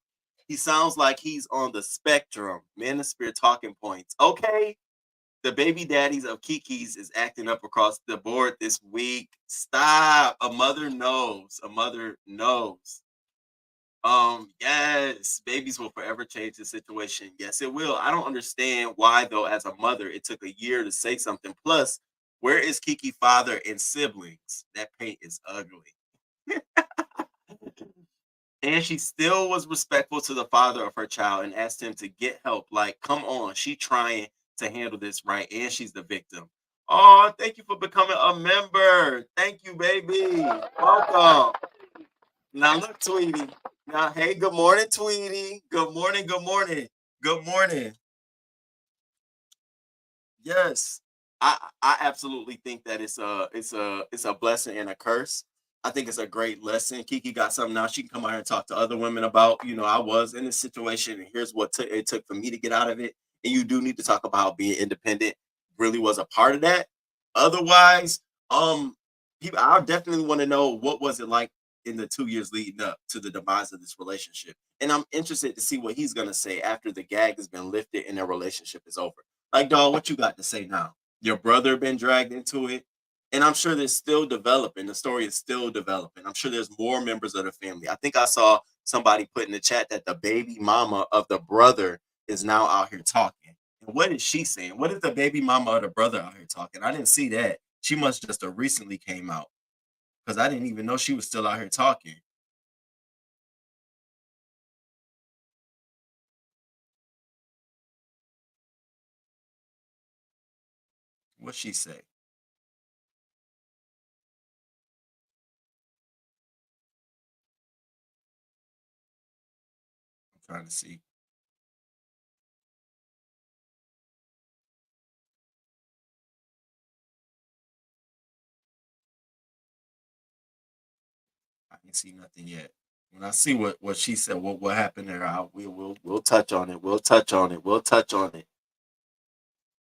He sounds like he's on the spectrum. Manosphere talking points. Okay. The baby daddies of Kiki's is acting up across the board this week. Stop. A mother knows. A mother knows. Yes, babies will forever change the situation. Yes, it will. I don't understand why, though, as a mother, it took a year to say something. Plus, where is Kiki father and siblings? That paint is ugly. And she still was respectful to the father of her child and asked him to get help. Like, come on, she trying to handle this right, and she's the victim. Oh, thank you for becoming a member. Thank you, baby. Welcome. Now look, Tweety. Now, hey, good morning, Tweety. Good morning, good morning, good morning. Yes, I absolutely think that it's a blessing and a curse. I think it's a great lesson. Kiki got something now she can come out here and talk to other women about. I was in this situation, and here's what it took for me to get out of it. And you do need to talk about being independent. Really was a part of that. Otherwise, people, I definitely want to know what was it like in the 2 years leading up to the demise of this relationship. And I'm interested to see what he's gonna say after the gag has been lifted and their relationship is over. Like, dog, what you got to say now? Your brother been dragged into it, and I'm sure they're still developing. The story is still developing. I'm sure there's more members of the family. I think I saw somebody put in the chat that the baby mama of the brother is now out here talking. And what is she saying? What is the baby mama of the brother out here talking? I didn't see that. She must just have recently came out because I didn't even know she was still out here talking. What'd she say? I'm trying to see. I didn't see nothing yet. When I see what she said, what happened there, we'll touch on it. We'll touch on it. We'll touch on it.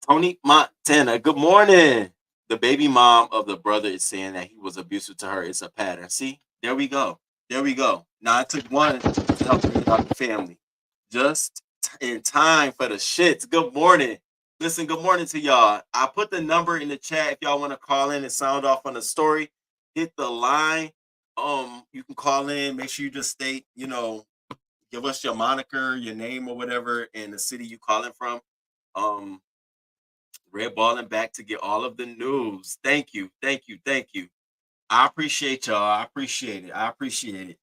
Tony Montana, good morning. The baby mom of the brother is saying that he was abusive to her. It's a pattern. See, there we go. There we go. Now I took one to help bring out the family. Just in time for the shits. Good morning. Listen, good morning to y'all. I put the number in the chat if y'all want to call in and sound off on the story. Hit the line. You can call in. Make sure you just state, give us your moniker, your name, or whatever, and the city you calling from. Red balling back to get all of the news. Thank you, thank you, thank you. I appreciate y'all. I appreciate it. I appreciate it.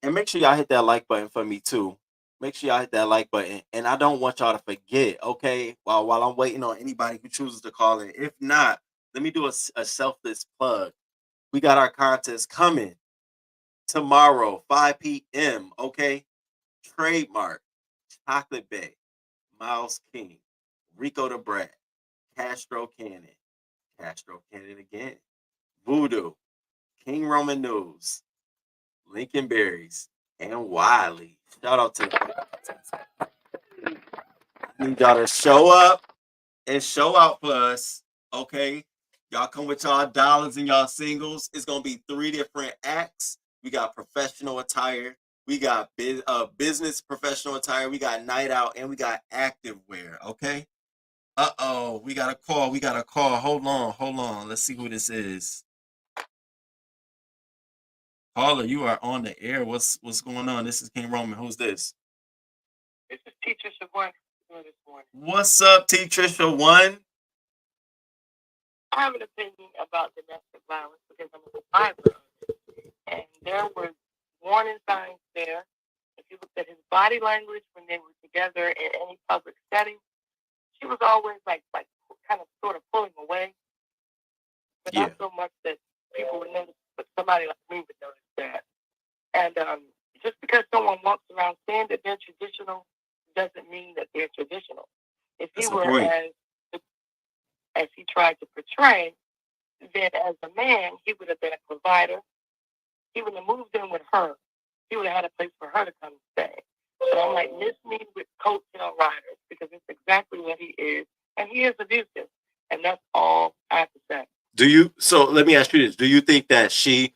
And make sure y'all hit that like button for me too. Make sure y'all hit that like button. And I don't want y'all to forget, okay? While I'm waiting on anybody who chooses to call in. If not, let me do a selfless plug. We got our contest coming tomorrow, 5 p.m. Okay? Trademark, Chocolate Bay, Miles King, Rico the Brat, Castro Cannon again, Voodoo, King Roman News, Lincoln Berries, and Wiley. Shout out to I need y'all to show up and show out for us. Okay. Y'all come with y'all dollars and y'all singles. It's gonna be 3 different acts. We got professional attire. We got business professional attire. We got night out, and we got active wear. Okay. We got a call. Hold on. Let's see who this is. Caller, you are on the air. What's going on? This is King Roman. Who's this? This is Teacher Siobhan this morning. What's up, Teacher Siobhan? I have an opinion about domestic violence because I'm a survivor of it. And there were warning signs there. If you looked at his body language when they were together in any public setting, she was always like kind of sort of pulling away. But not so much that people would notice, but somebody like me would notice that. And just because someone walks around saying that they're traditional doesn't mean that they're traditional. If he were as he tried to portray, then as a man, he would have been a provider. He would have moved in with her. He would have had a place for her to come stay. So I'm like, miss me with coattail riders because it's exactly what he is. And he is abusive. And that's all I have to say. So let me ask you this. Do you think that she,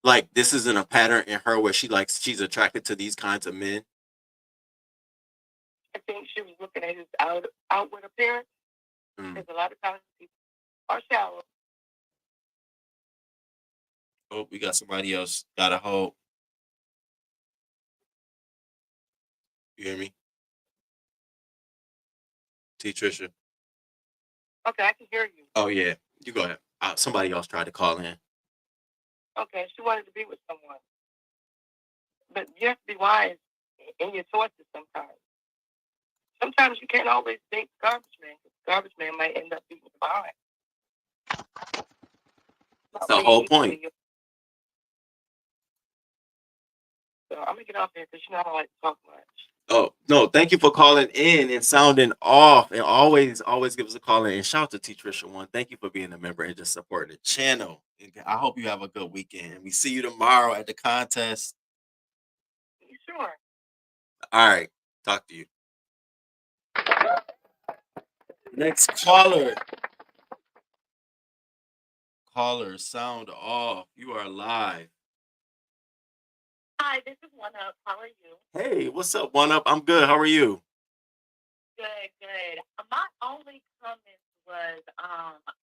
like, this isn't a pattern in her where she's attracted to these kinds of men? I think she was looking at his outward appearance. Because a lot of times people are shallow. Oh, we got somebody else. Got a hold. You hear me? T. Trisha. Okay, I can hear you. Oh, yeah. You go ahead. Somebody else tried to call in. Okay, she wanted to be with someone. But you have to be wise in your choices sometimes. Sometimes you can't always date the garbage man. The garbage man might end up being behind. That's the whole point. So I'm going to get off here because you know I don't like to talk much. Oh, no, thank you for calling in and sounding off. And always give us a call in. And shout out to T. Trisha One. Thank you for being a member and just supporting the channel. I hope you have a good weekend. We see you tomorrow at the contest. Sure. All right. Talk to you. Next caller. Caller, sound off. You are live. Hi, this is One Up. How are you? Hey, what's up, One Up? I'm good. How are you? Good. My only comment was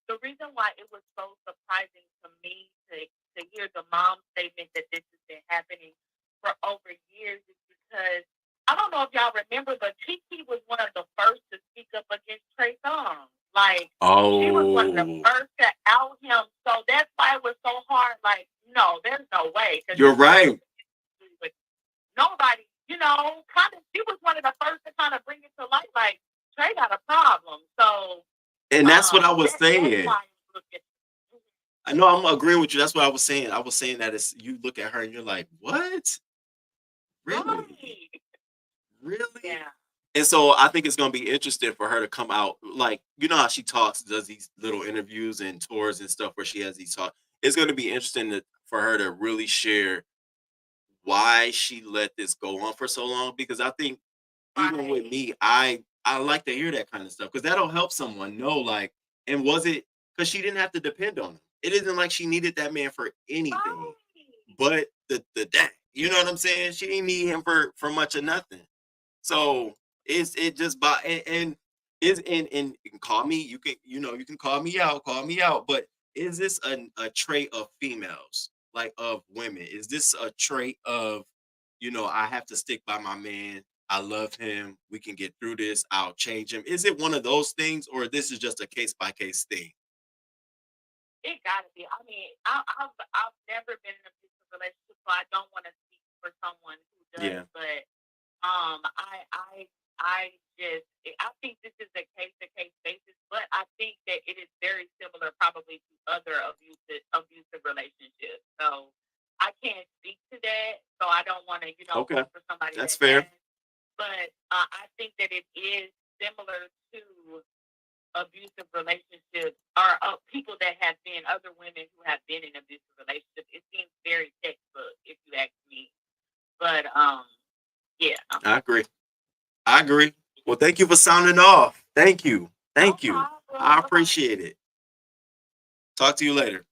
the reason why it was so surprising to me to hear the mom's statement that this has been happening for over years is because I don't know if y'all remember, but Kiki was one of the first to speak up against Trey Songz. Like, she was one of the first to out him. So that's why it was so hard. Like, no, there's no way. You're right. Nobody, kind of, she was one of the first to kind of bring it to light. Like, Trey got a problem. So, and that's what I was saying. I know I'm agreeing with you. That's what I was saying. I was saying that it's, you look at her and you're like, what? Really? Really? Yeah. And so I think it's going to be interesting for her to come out. Like, you know how she talks, does these little interviews and tours and stuff where she has these talks. It's going to be interesting for her to really share why she let this go on for so long. Because I think even with me, I like to hear that kind of stuff because that'll help someone know, like, and was it because she didn't have to depend on him. It isn't like she needed that man for anything, but the you know what I'm saying? She didn't need him for much of nothing. So it just by and you can call me, you can call me out, but is this a trait of females, like of women? Is this a trait of, I have to stick by my man, I love him, we can get through this, I'll change him? Is it one of those things, or this is just a case-by-case thing? It gotta be. I mean, I've never been in a abusive relationship, so I don't want to speak for someone who does. Yeah. But I think this is a case-to-case basis. But I think that it is very similar, probably, to other abusive relationships. So I can't speak to that. So I don't want to, okay, for somebody. That's fair. But I think that it is similar to abusive relationships or people that have been, other women who have been in abusive relationships. It seems very textbook, if you ask me. But yeah. I agree. Well, thank you for sounding off. Thank you. I appreciate it. Talk to you later.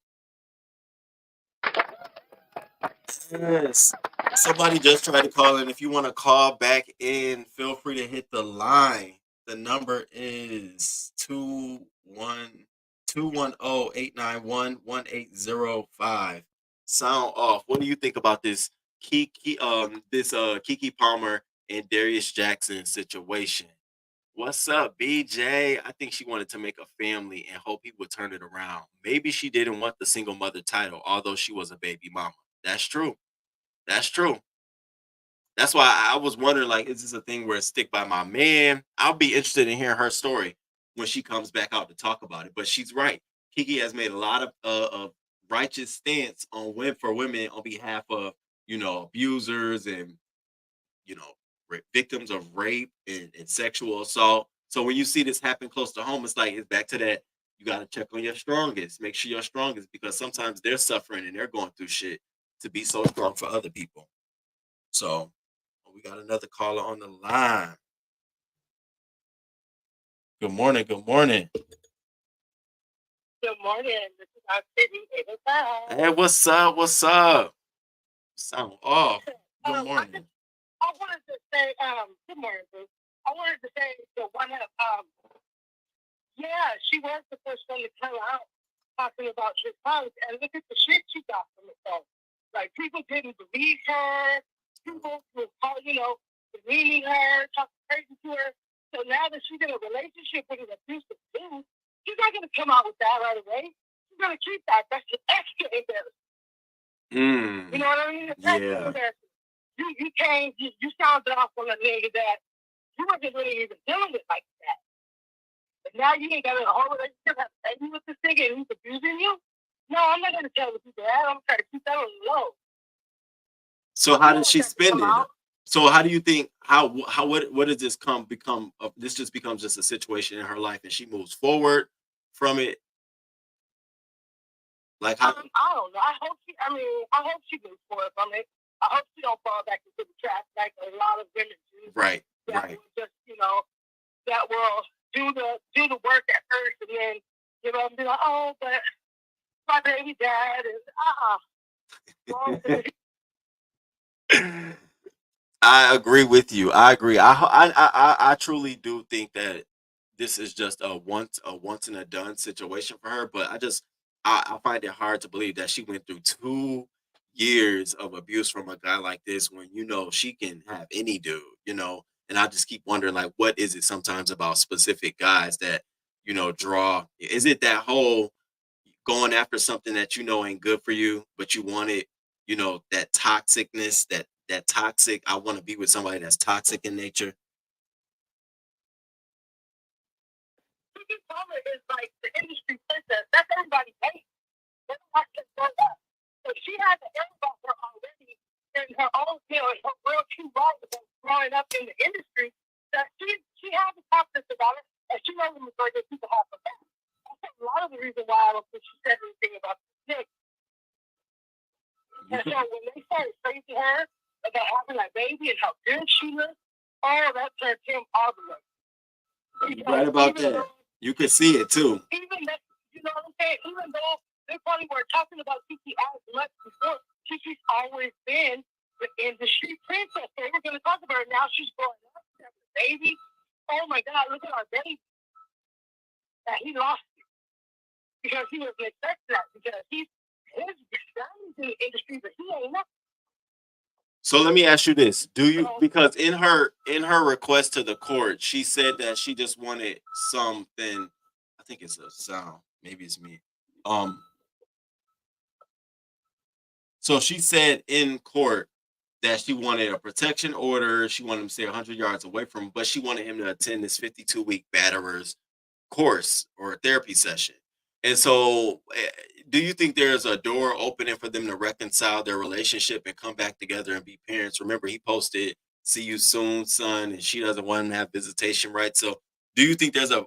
Yes. Somebody just tried to call in. If you want to call back in, feel free to hit the line. The number is 210-891-1805. Sound off. What do you think about this Kiki Palmer and Darius Jackson situation? What's up, BJ? I think she wanted to make a family and hope he would turn it around. Maybe she didn't want the single mother title, although she was a baby mama. That's true. That's true. That's why I was wondering, like, is this a thing where it's stick by my man? I'll be interested in hearing her story when she comes back out to talk about it. But she's right. Kiki has made a lot of righteous stance on for women on behalf of abusers and victims of rape and sexual assault. So when you see this happen close to home, it's like it's back to that. You got to check on your strongest. Make sure you're strongest because sometimes they're suffering and they're going through shit to be so strong for other people. So we got another caller on the line. Good morning. Good morning. Good morning. This is our city. Hey, what's up? What's up? Sound off. Good morning. I wanted to say, good morning, Bruce. I wanted to say the one that, she was the first one to come out talking about his house, and look at the shit she got from herself. Like, people didn't believe her. People were, demeaning her, talking crazy to her. So now that she's in a relationship with an abusive dude, she's not going to come out with that right away. She's going to keep that. That's just extra embarrassing. You know what I mean? It's extra embarrassing. You came, you sounded off on a nigga that you wasn't really even dealing with like that. But now you ain't got a whole relationship, have a baby with this nigga and he's abusing you? No, I'm not going to tell the people that. I'm going to try to keep that on the low. So how did she spend it? So how do you think what does this become? This just becomes just a situation in her life, and she moves forward from it. Like how? I don't know. I hope she moves forward from it. I hope she don't fall back into the trap like a lot of women do. Right. That will just that will do the work at first, and then be like, oh, but my baby dad is I agree with you. I agree. I truly do think that this is just a once and a done situation for her. But I find it hard to believe that she went through 2 years of abuse from a guy like this when she can have any dude, and I just keep wondering, like, what is it sometimes about specific guys that draw? Is it that whole going after something that ain't good for you, but you want it, that toxicness, that toxic, I want to be with somebody that's toxic in nature? Kiki Palmer is like the industry princess. That's everybody's hate. So she had the air about her already in her own, in her real true right about growing up in the industry. That she had the confidence about it, and she knows the majority of people have for that. That's a lot of the reason why I don't think she said anything about this. And so when they started praising her about having a baby and how good she looks, that turned him all the way. You're right about that. You could see it too. Even that, you know what I'm saying? Even though they probably were talking about Kiki as much before, Kiki's always been the industry princess. They were going to talk about her. Now she's growing up, having a baby. Oh my God, look at our baby. That he lost it because he was expecting that because his in the industry, but he ain't nothing. So let me ask you this: do you, because in her request to the court, she said that she just wanted something. I think it's a sound. Maybe it's me. So she said in court that she wanted a protection order. She wanted him to stay 100 yards away from him, but she wanted him to attend this 52-week batterers course or a therapy session. And so do you think there's a door opening for them to reconcile their relationship and come back together and be parents? Remember, he posted, "See you soon, son," and she doesn't want him to have visitation rights. So do you think there's a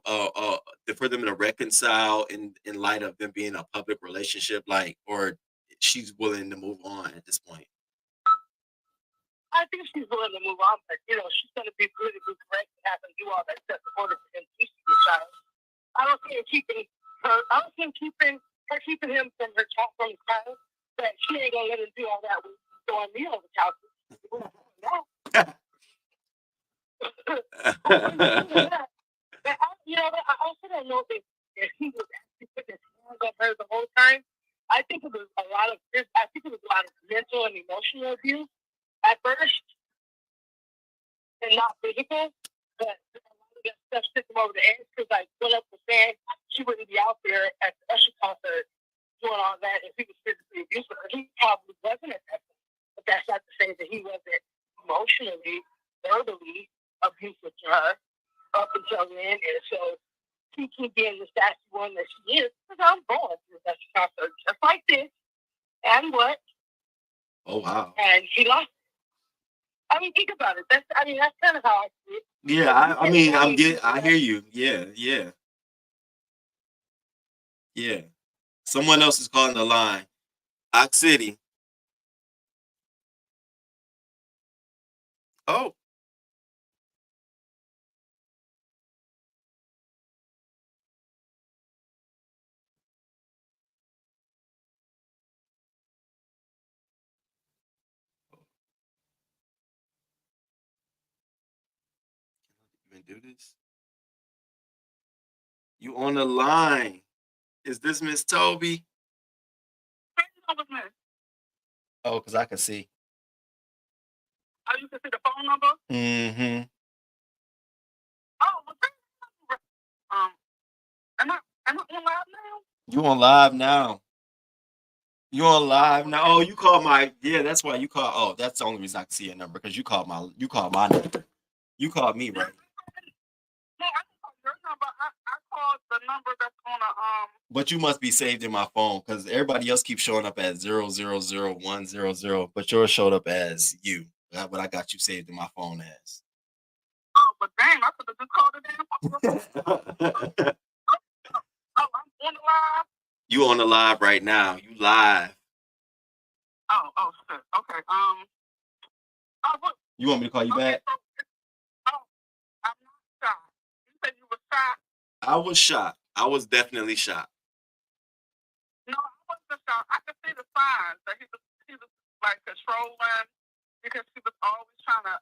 for them to reconcile in light of them being a public relationship, like, or she's willing to move on at this point? I think she's willing to move on, but she's going to be politically correct and have to do all that stuff in order for him to see the child. I don't see him keeping her keeping him from her child, but she ain't gonna let him do all that with throwing me on the couch. I also don't know if he was actually putting his hands on her the whole time. I think it was a lot of mental and emotional abuse at first, and not physical. But a lot of that stuff took him over the edge because, like, what up was saying, she wouldn't be out there at the Usher concert doing all that if he was physically abusive. He probably wasn't at that point. But that's not to say that he wasn't emotionally, verbally abusive to her up until then. And so Kiki being the sassy one that she is, because I'm going to the Usher concert just like this. And what? Oh, wow. And he lost. I mean, think about it. That's kind of how I see it. Yeah, I hear you. Yeah. Someone else is calling the line. Ox City. Oh. Even do this? You on the line? Is this Miss Toby? Oh, because I can see. Oh, you can see the phone number? Mm-hmm. Oh, am I on live now? You on live now. You on live now. Oh, you called my that's why you called. Oh, that's the only reason I can see your number, because you called my number. You called me, right? No, I didn't call your number. I called the number that's on But you must be saved in my phone, because everybody else keeps showing up as 0000100, but yours showed up as you. That's what I got you saved in my phone as. Oh, but damn, I could have just called the damn. Oh, I'm on the live. You on the live right now. You live. Oh, shit. Okay. You want me to call you back? I'm not shocked. You said you were shocked. I was shocked. I was definitely shocked. No, I wasn't shocked. I could see the signs that he was like controlling, because he was always trying to,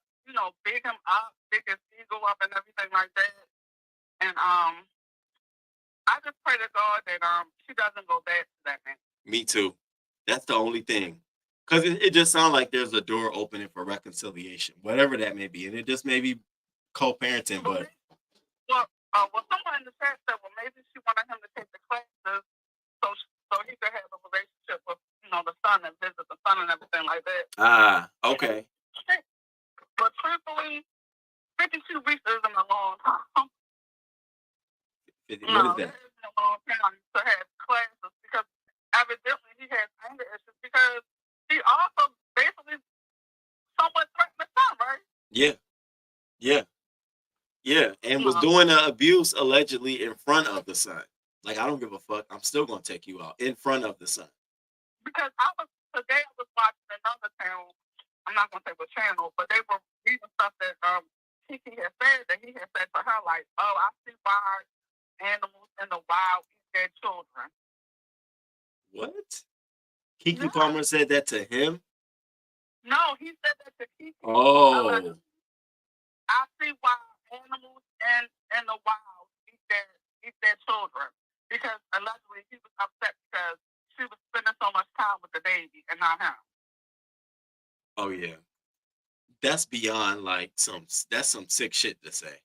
big him up, big his ego up and everything like that. And I just pray to God that she doesn't go back to that man. Me too. That's the only thing. Because it just sounds like there's a door opening for reconciliation, whatever that may be. And it just may be co-parenting, but... Well, someone in the chat said, well, maybe she wanted him to take the classes so he could have a relationship with, the son and visit the son and everything like that. Ah, okay. But truthfully, 52 weeks isn't a long time. What is that? It isn't a long time to have classes, because evidently he has anger issues, because he also basically somewhat threatened the son, right? Yeah, and was doing the abuse allegedly in front of the son. Like, I don't give a fuck. I'm still gonna take you out in front of the son. Because today I was watching another channel. I'm not gonna say what channel, but they were reading stuff that Kiki had said, that he had said to her, like, "Oh, I see why animals in the wild eat their children." What? Kiki Palmer said that to him? No, he said that to Kiki. Oh. I see why animals in the wild eat their children, because allegedly he was upset because she was spending so much time with the baby and not him. Oh yeah, that's beyond like that's some sick shit to say.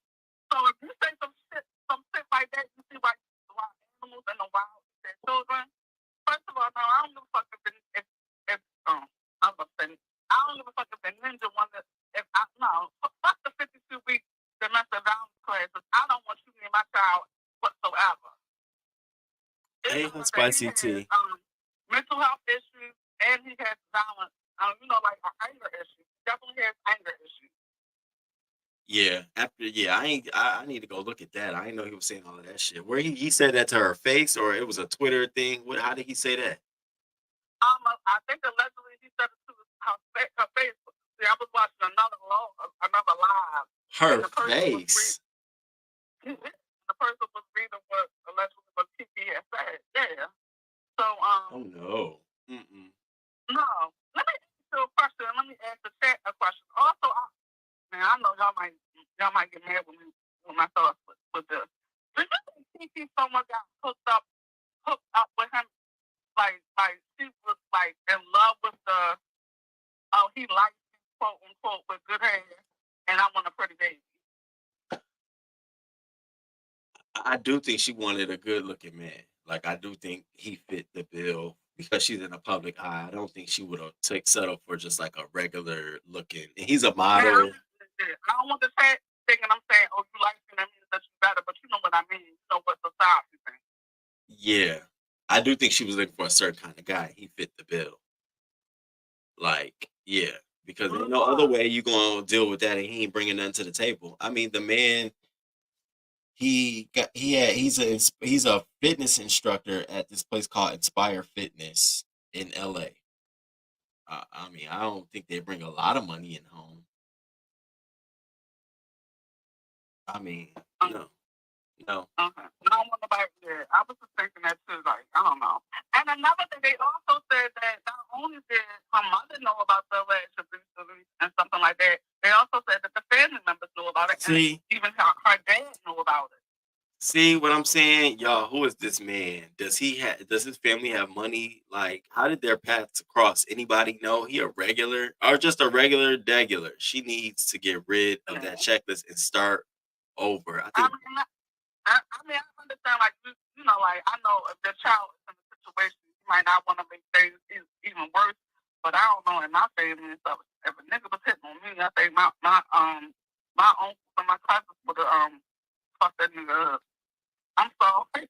So if you say some shit like that, you see why animals in the wild eat their children. First of all, no, I don't give a fuck if I don't give a fuck if the ninja wanted. Fuck the 52 week domestic violence classes. I don't want you near my child whatsoever. Hey, spicy tea. Mental health issues, and he has violence. Like an anger issue. Definitely has anger issues. Yeah, I need to go look at that. I didn't know he was saying all of that shit. Where he said that to her face, or it was a Twitter thing? How did he say that? I think allegedly he said it to her Facebook. See, I was watching another live. Her face. The person was reading what allegedly what Kiki had said. Yeah. So Oh no. Mm-mm. No. Let me ask you a question. think she someone got hooked up with him, like she was like in love with he likes quote unquote with good hair, and I want a pretty baby. I do think she wanted a good looking man. Like I do think he fit the bill because she's in the public eye. I don't think she would have settled for just like a regular looking. And he's a model. I don't want to say thinking I'm saying, oh, you like him, that means that you're better, but you know what I mean. You know what society thinks. Yeah. I do think she was looking for a certain kind of guy. He fit the bill. Like, yeah. Because there's no other way you gonna deal with that and he ain't bringing nothing to the table. I mean, the man he's a fitness instructor at this place called Inspire Fitness in LA. I mean, I don't think they bring a lot of money in home. I mean, no. Okay. No, I don't want nobody there. I was just thinking that too, like, I don't know. And another thing, they also said that not only did her mother know about the alleged abuse and something like that, they also said that the family members knew about it. See? And even her dad knew about it. See what I'm saying? Y'all, who is this man? Does his family have money? Like, how did their paths cross? Anybody know? He a regular or just a regular degular? She needs to get rid of that checklist and start over. I think I understand, like, you know, like, I know if the child is in a situation, you might not want to make things even worse, but I don't know, in my family and stuff, if a nigga was hitting on me, I think my uncle and my cousins would have, fucked that nigga up. I'm sorry.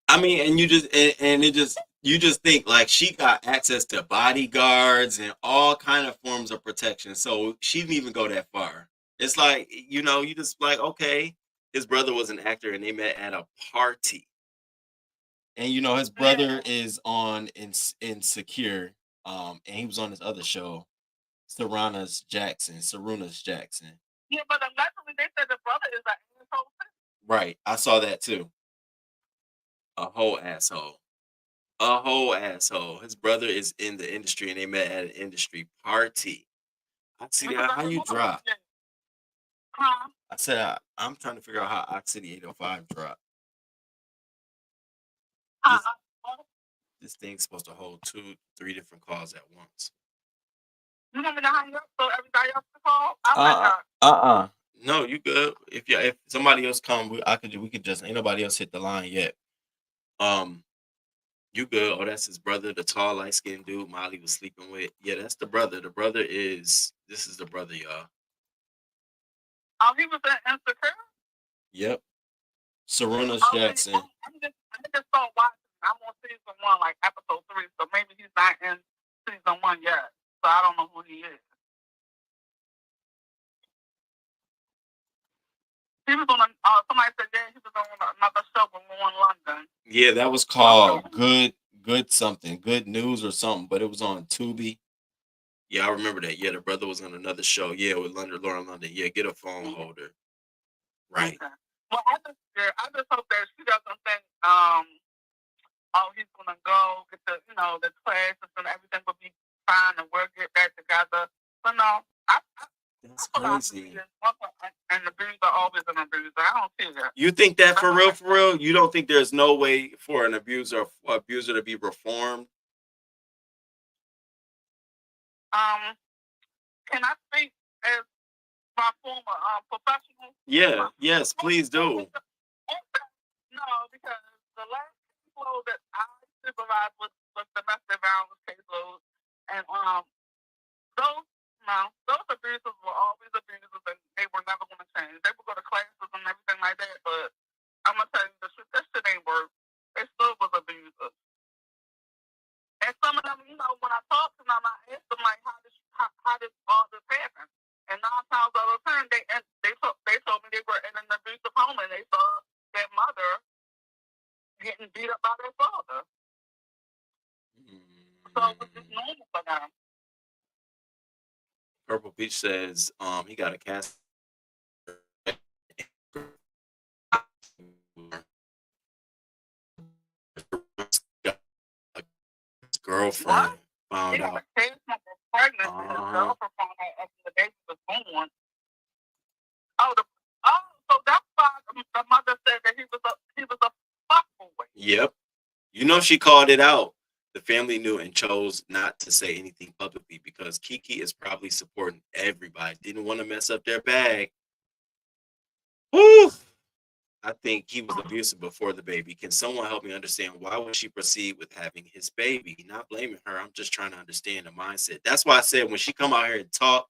I mean, and you just think, like, she got access to bodyguards and all kind of forms of protection, so she didn't even go that far. It's like, you know, you just like, okay, his brother was an actor and they met at a party. And you know, his brother is on Insecure, and he was on this other show, Sarunas Jackson. Yeah, but allegedly they said the brother is an asshole. Right, I saw that too. A whole asshole. His brother is in the industry and they met at an industry party. I see how you drop. Huh? I said I'm trying to figure out how Oxity 805 dropped. This thing's supposed to hold 2-3 different calls at once. You want me to hang up so everybody else can call? No, you good. If somebody else come, we could just ain't nobody else hit the line yet. You good. Oh, that's his brother, the tall, light-skinned dude Molly was sleeping with. Yeah, that's the brother. This is the brother, y'all. Oh, he was in Insecure? Yep. Sarunas Jackson. I just started watching. I'm on season 1, like episode 3, so maybe he's not in season 1 yet. So I don't know who he is. He was on somebody said, yeah, he was on another show when we were in London. Yeah, that was called Good something, Good News or something, but it was on Tubi. Yeah, I remember that. Yeah, the brother was on another show. Yeah, with Lauren London. Yeah, get a phone holder. Right. Okay. Well, I just hope that she doesn't think, he's gonna go get the classes and everything will be fine and we'll get back together. But no, that's crazy. An abuser always an abuser. I don't see that. You think that for real? You don't think there's no way for an abuser to be reformed? Can I speak as my former professional? Yeah. Yes, please do. No, because the last caseload that I supervised was domestic violence caseload, and those abusers were always abusers, and they were never going to change. They would go to classes and everything like that, but I'm gonna tell you the truth, that shit ain't work. They still was abusers. And some of them, when I talked to them, I asked them like, how did all this happen? And 9 times out of 10, they told me they were in an abusive home and they saw their mother getting beat up by their father. So it was just normal for them. Purple Beach says he got a cast. His girlfriend found out. Pregnant, and his girlfriend found out after the baby was born. So that's why the mother said that he was a Yep. You know, she called it out. The family knew and chose not to say anything publicly because KeKe is probably supporting everybody. Didn't want to mess up their bag. Woo! I think he was abusive before the baby. Can someone help me understand why would she proceed with having his baby? Not blaming her. I'm just trying to understand the mindset. That's why I said when she come out here and talk,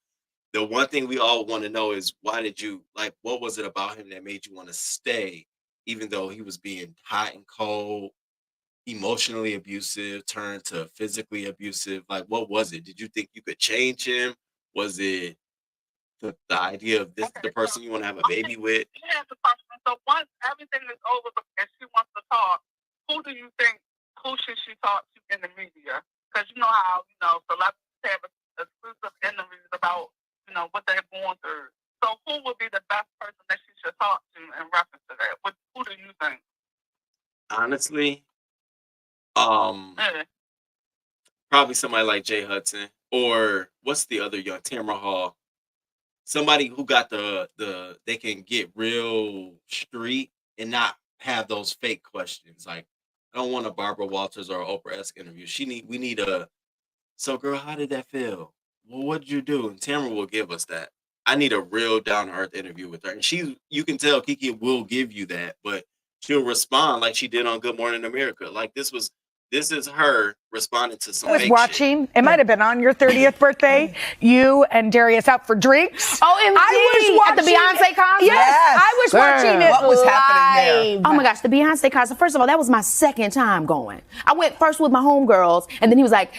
the one thing we all want to know is why did you like? What was it about him that made you want to stay, even though he was being hot and cold, emotionally abusive, turned to physically abusive? Like, what was it? Did you think you could change him? Was it the idea of this the person you want to have a baby with? Here's the question. So once everything is over and she wants to talk, who should she talk to in the media? Because you know how, celebrities have exclusive interviews about, what they're going through. So who would be the best person that she should talk to in reference to that? Who do you think? Honestly, probably somebody like Jay Hudson, or what's the other young Tamara Hall? Somebody who got they can get real street and not have those fake questions. Like, I don't want a Barbara Walters or Oprah-esque interview. We need a, so girl, how did that feel? Well, what did you do? And Tamara will give us that. I need a real down-to-earth interview with her. And you can tell KeKe will give you that, but she'll respond like she did on Good Morning America. Like this is her responding to some. I was watching. It might have been on your 30th birthday. You and Darius out for drinks. Oh, I was watching at the Beyonce concert. Yes, I was watching it. What was happening there? Oh my gosh, the Beyonce concert. First of all, that was my second time going. I went first with my homegirls, and then he was like,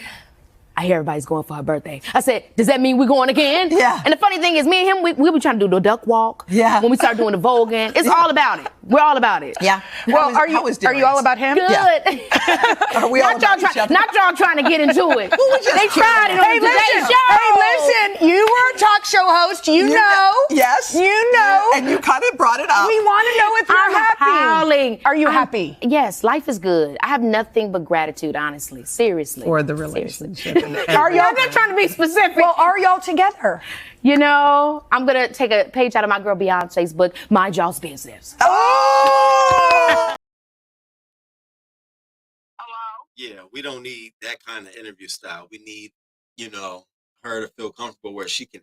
I hear everybody's going for her birthday. I said, does that mean we're going again? Yeah. And the funny thing is, me and him, we were trying to do the duck walk. Yeah. When we started doing the voguing. It's all about it. We're all about it. Yeah. Well, are you all about him? Good. Yeah. Are we all about each other? Not y'all trying to get into it. They tried it on today's show. Hey, listen, you were a talk show host. You know. Yes. You know. And you kind of brought it up. We want to know if you're happy. Howling. Are you happy? Yes, life is good. I have nothing but gratitude, honestly. Seriously. For the relationship. Are y'all I'm not trying to be specific. Well, are y'all together? You know, I'm going to take a page out of my girl Beyonce's book, Mind Y'all's Business. Oh! Hello? Yeah, we don't need that kind of interview style. We need, her to feel comfortable where she can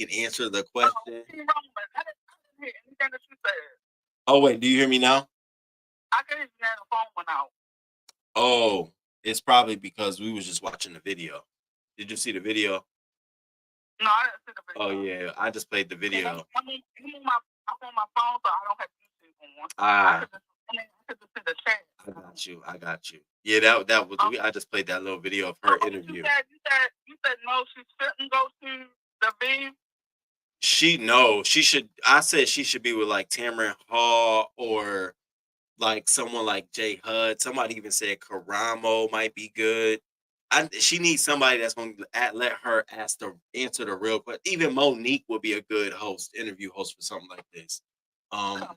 answer the question. I didn't hear anything that you said. Oh wait, do you hear me now? I can hear the phone went out. Oh, it's probably because we was just watching the video. Did you see the video? No, I didn't see the video. Oh yeah, I just played the video. I'm on my phone, so I don't have YouTube on. Ah. I could just see the chat. I got you. Yeah, that was. I just played that little video of her interview. You said no, she shouldn't go to the V. She should. I said she should be with like Tamron Hall or like someone like Jay Hud. Somebody even said Karamo might be good. She needs somebody that's going to let her answer the real question. Even Monique would be a good interview host for something like this. I don't even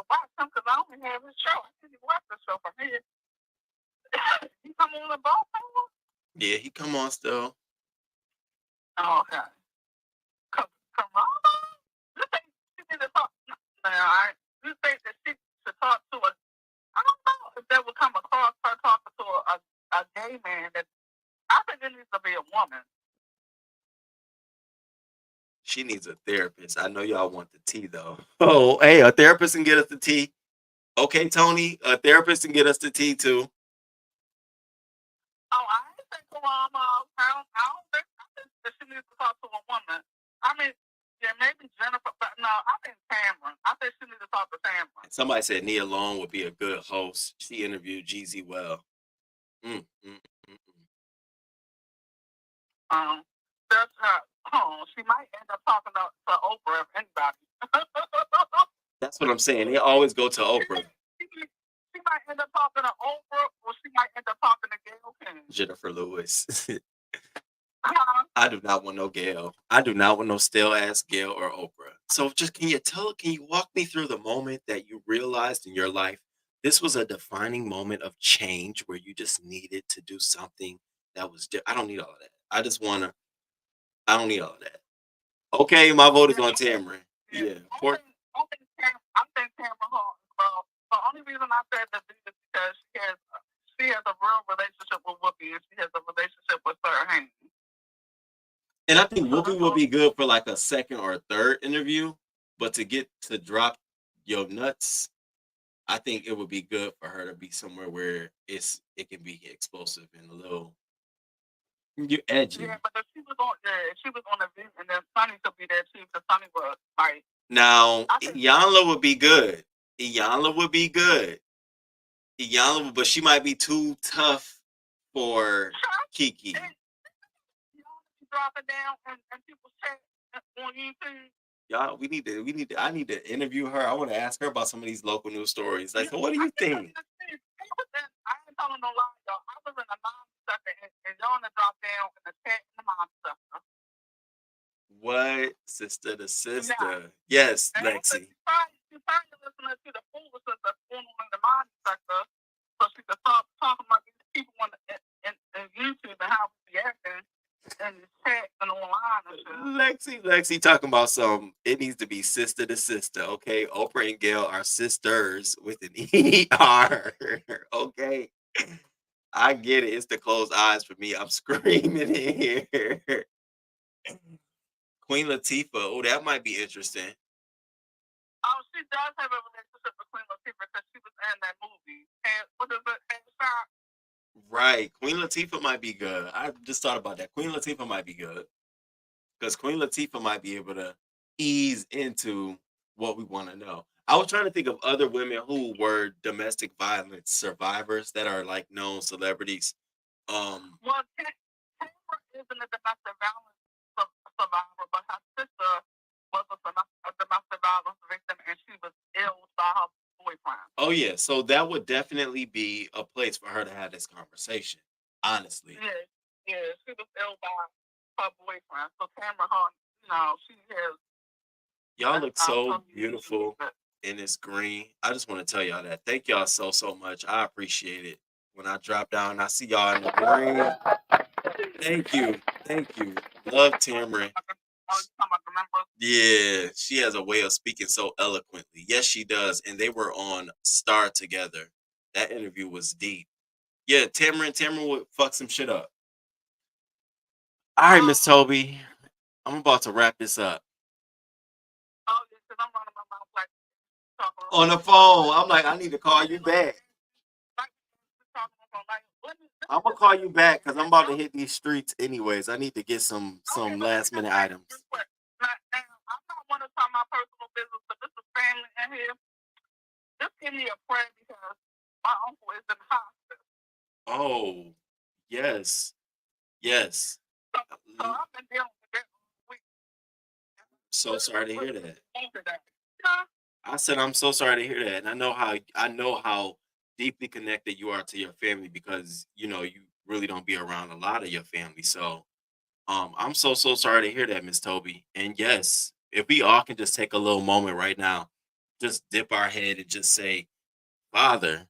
watch him because I only have his show. I didn't watch the show from here. He come on the ball? Yeah, he come on still. Oh, okay. Come on. You think she need to talk? You think that she should talk to us? I don't know if that would come across her talking to a gay man. I think it needs to be a woman. She needs a therapist. I know y'all want the tea though. Oh, hey, a therapist can get us the tea. Okay, Tony, a therapist can get us the tea too. Oh, I think I don't think that she needs to talk to a woman. I mean, yeah, maybe Jennifer, but no, I think Cameron. I think she needs to talk to Cameron. Somebody said Nia Long would be a good host. She interviewed Jeezy well. She might end up talking to Oprah if anybody. That's what I'm saying. They always go to Oprah. She might end up talking to Oprah, or she might end up talking to Gayle King. Jennifer Lewis. I do not want no Gayle. I do not want no stale ass Gayle or Oprah. So just can you walk me through the moment that you realized in your life this was a defining moment of change where you just needed to do something that was I don't need all of that. I don't need all of that. Okay, my vote is on Tamron. Yeah. I think Tamron Hall is well. And I think Whoopi will be good for like a second or a third interview, but to get to drop your nuts, I think it would be good for her to be somewhere where it can be explosive and a little edgy. Yeah, but if she was on a view, and then Sonny could be there too, because Sonny was like. Now, Iyanla would be good. Iyanla would be good. Iyanla, but she might be too tough for Kiki. Drop it down and people chat on YouTube. Y'all, I need to interview her. I want to ask her about some of these local news stories. Like, so what do you think? I ain't telling no lie, y'all. I was in a mom sucker and y'all drop down in the chat in the mom sucker. What? Sister to sister. Yeah. Yes, and Lexi. She's trying to listen to the foolishness that's going on in the mom sector so she can stop talking about these people in YouTube and how we reacting. And chat and online and shit. Lexi talking about it needs to be sister to sister, okay? Oprah and Gail are sisters with an ER, okay? I get it. It's the closed eyes for me. I'm screaming in here. Queen Latifah, oh, that might be interesting. Oh, she does have a relationship with Queen Latifah because she was in that movie. And what is it? Headshot? Right. Queen Latifah might be good. I just thought about that. Queen Latifah might be good. Because Queen Latifah might be able to ease into what we want to know. I was trying to think of other women who were domestic violence survivors that are like known celebrities. Well, Palmer isn't a domestic violence survivor, but her sister was a domestic violence victim, and she was ill by her boyfriend. Oh yeah, so that would definitely be a place for her to have this conversation. Honestly. Yeah, she was ill by her boyfriend. So Palmer, she has. Y'all look so beautiful in this green. I just want to tell y'all that. Thank y'all so much. I appreciate it. When I drop down, I see y'all in the green. Thank you. Love Tamron. Yeah, she has a way of speaking so eloquently. Yes, she does. And they were on Star together. That interview was deep. Yeah, Tamron would fuck some shit up. All right, Miss Toby. I'm about to wrap this up. On the phone. I'm like, I need to call you back. I'm gonna call you back because I'm about to hit these streets anyways. I need to get some last minute items. I'm not want to talk my personal business, but this is family in here. Just give me a prayer because my uncle is in hospice. Oh, yes. So I've been dealing with that week. So sorry to hear that. I said I'm so sorry to hear that, and I know how deeply connected you are to your family because you really don't be around a lot of your family. So, I'm so sorry to hear that, Miss Toby. And yes, if we all can just take a little moment right now, just dip our head and just say, Father,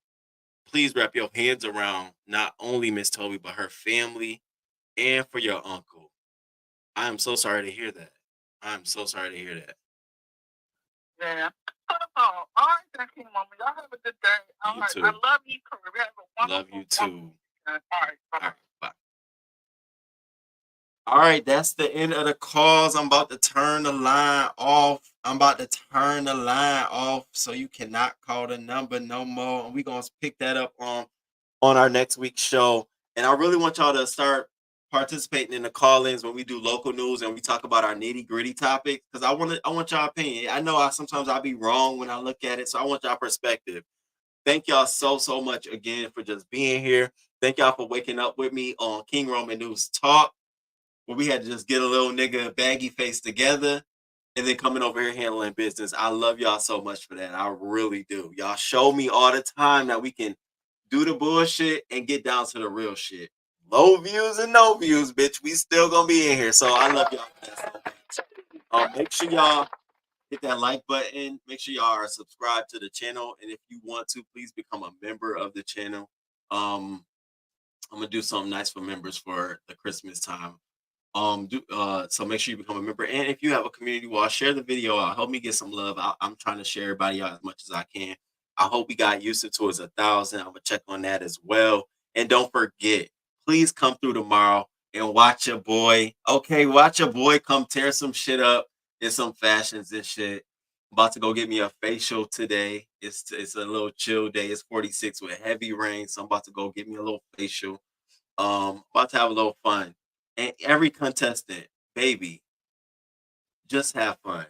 please wrap your hands around not only Miss Toby but her family and for your uncle. I am so sorry to hear that. I'm so sorry to hear that. Yeah. All right, thank you, Mama. Y'all have a good day. All right. Too. I love you, Corey. Love you too. All right. Bye. Bye. All right, that's the end of the calls. I'm about to turn the line off. So you cannot call the number no more. And we're going to pick that up on our next week's show. And I really want y'all to start participating in the call-ins when we do local news and we talk about our nitty-gritty topics. Because I want y'all opinion. I know sometimes I'll be wrong when I look at it. So I want y'all perspective. Thank y'all so much again for just being here. Thank y'all for waking up with me on King Roman News Talk, where we had to just get a little nigga baggy face together and then coming over here handling business. I love y'all so much for that. I really do. Y'all show me all the time that we can do the bullshit and get down to the real shit. Low views and no views, bitch. We still gonna be in here. So I love y'all for that so much. Make sure y'all hit that like button. Make sure y'all are subscribed to the channel. And if you want to, please become a member of the channel. I'm gonna do something nice for members for the Christmas time. So make sure you become a member. And if you have a community wall, share the video out. Help me get some love. I'm trying to share everybody out as much as I can. I hope we got used to towards 1,000. I'm gonna check on that as well. And don't forget, please come through tomorrow. and watch your boy. Okay, watch your boy come tear some shit up in some fashions and shit. About to go get me a facial today. It's a little chill day. It's 46 with heavy rain, so I'm about to go get me a little facial. About to have a little fun. And every contestant, baby, just have fun.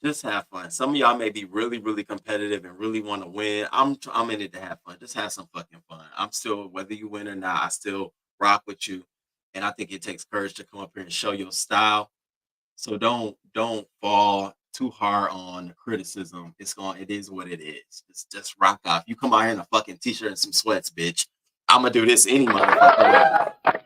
Just have fun. Some of y'all may be really, really competitive and really want to win. I'm in it to have fun. Just have some fucking fun. I'm still, whether you win or not, I still rock with you. And I think it takes courage to come up here and show your style. So don't fall too hard on criticism. It is what it is. Just rock off. You come out here in a fucking t-shirt and some sweats, bitch. I'm gonna do this any motherfucker. At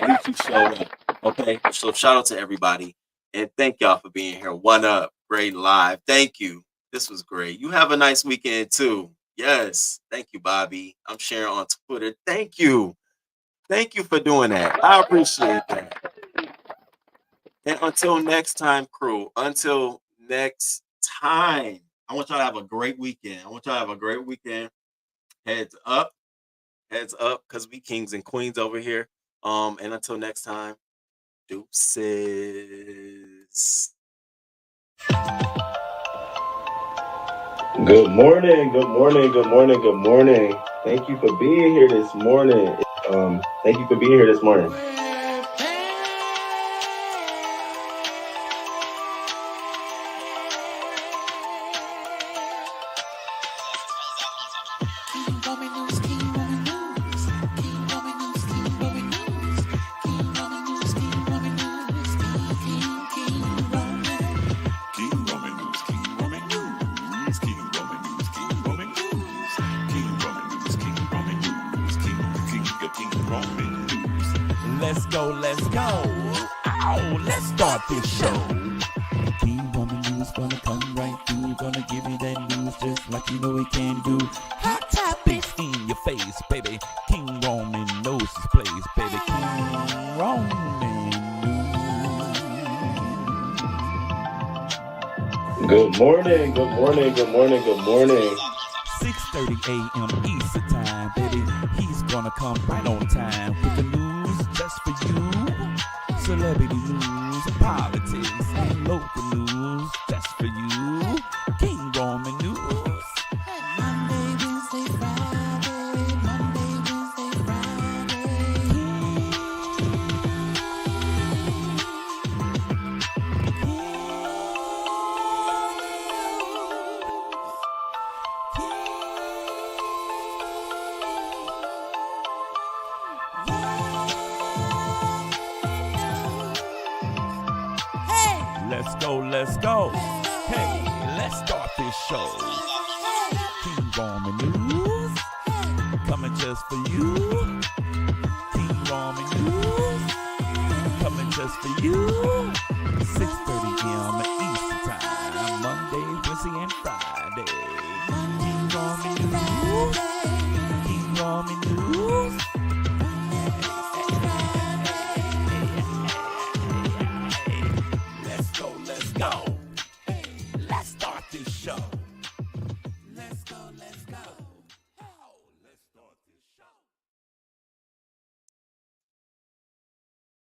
least you showed up. Okay. So shout out to everybody. And thank y'all for being here. One up. Great live. Thank you. This was great. You have a nice weekend too. Yes. Thank you, Bobby. I'm sharing on Twitter. Thank you. Thank you for doing that. I appreciate that. And until next time, crew, until next time, I want y'all to have a great weekend. Heads up, because we kings and queens over here. And until next time, deuces. Good morning. Thank you for being here this morning. Let's go. Oh, let's start this show. King Roman news gonna come right through. Gonna give you that news just like you know it can do. Hot topics in your face, baby. King Roman knows his place, baby. King Roman news. Good morning. 6:30 a.m. Eastern time, baby. He's gonna come right on time with the news just for you. Celebrity news, politics, and local news just for you. King Roman news. Monday, Wednesday, Friday. Let's go. Hey, let's start this show. King Roman news, coming just for you. King Roman news, coming just for you. 6:30 a.m. Eastern time, Monday, Wednesday, and Friday. King Roman news, King Roman news. Let's go.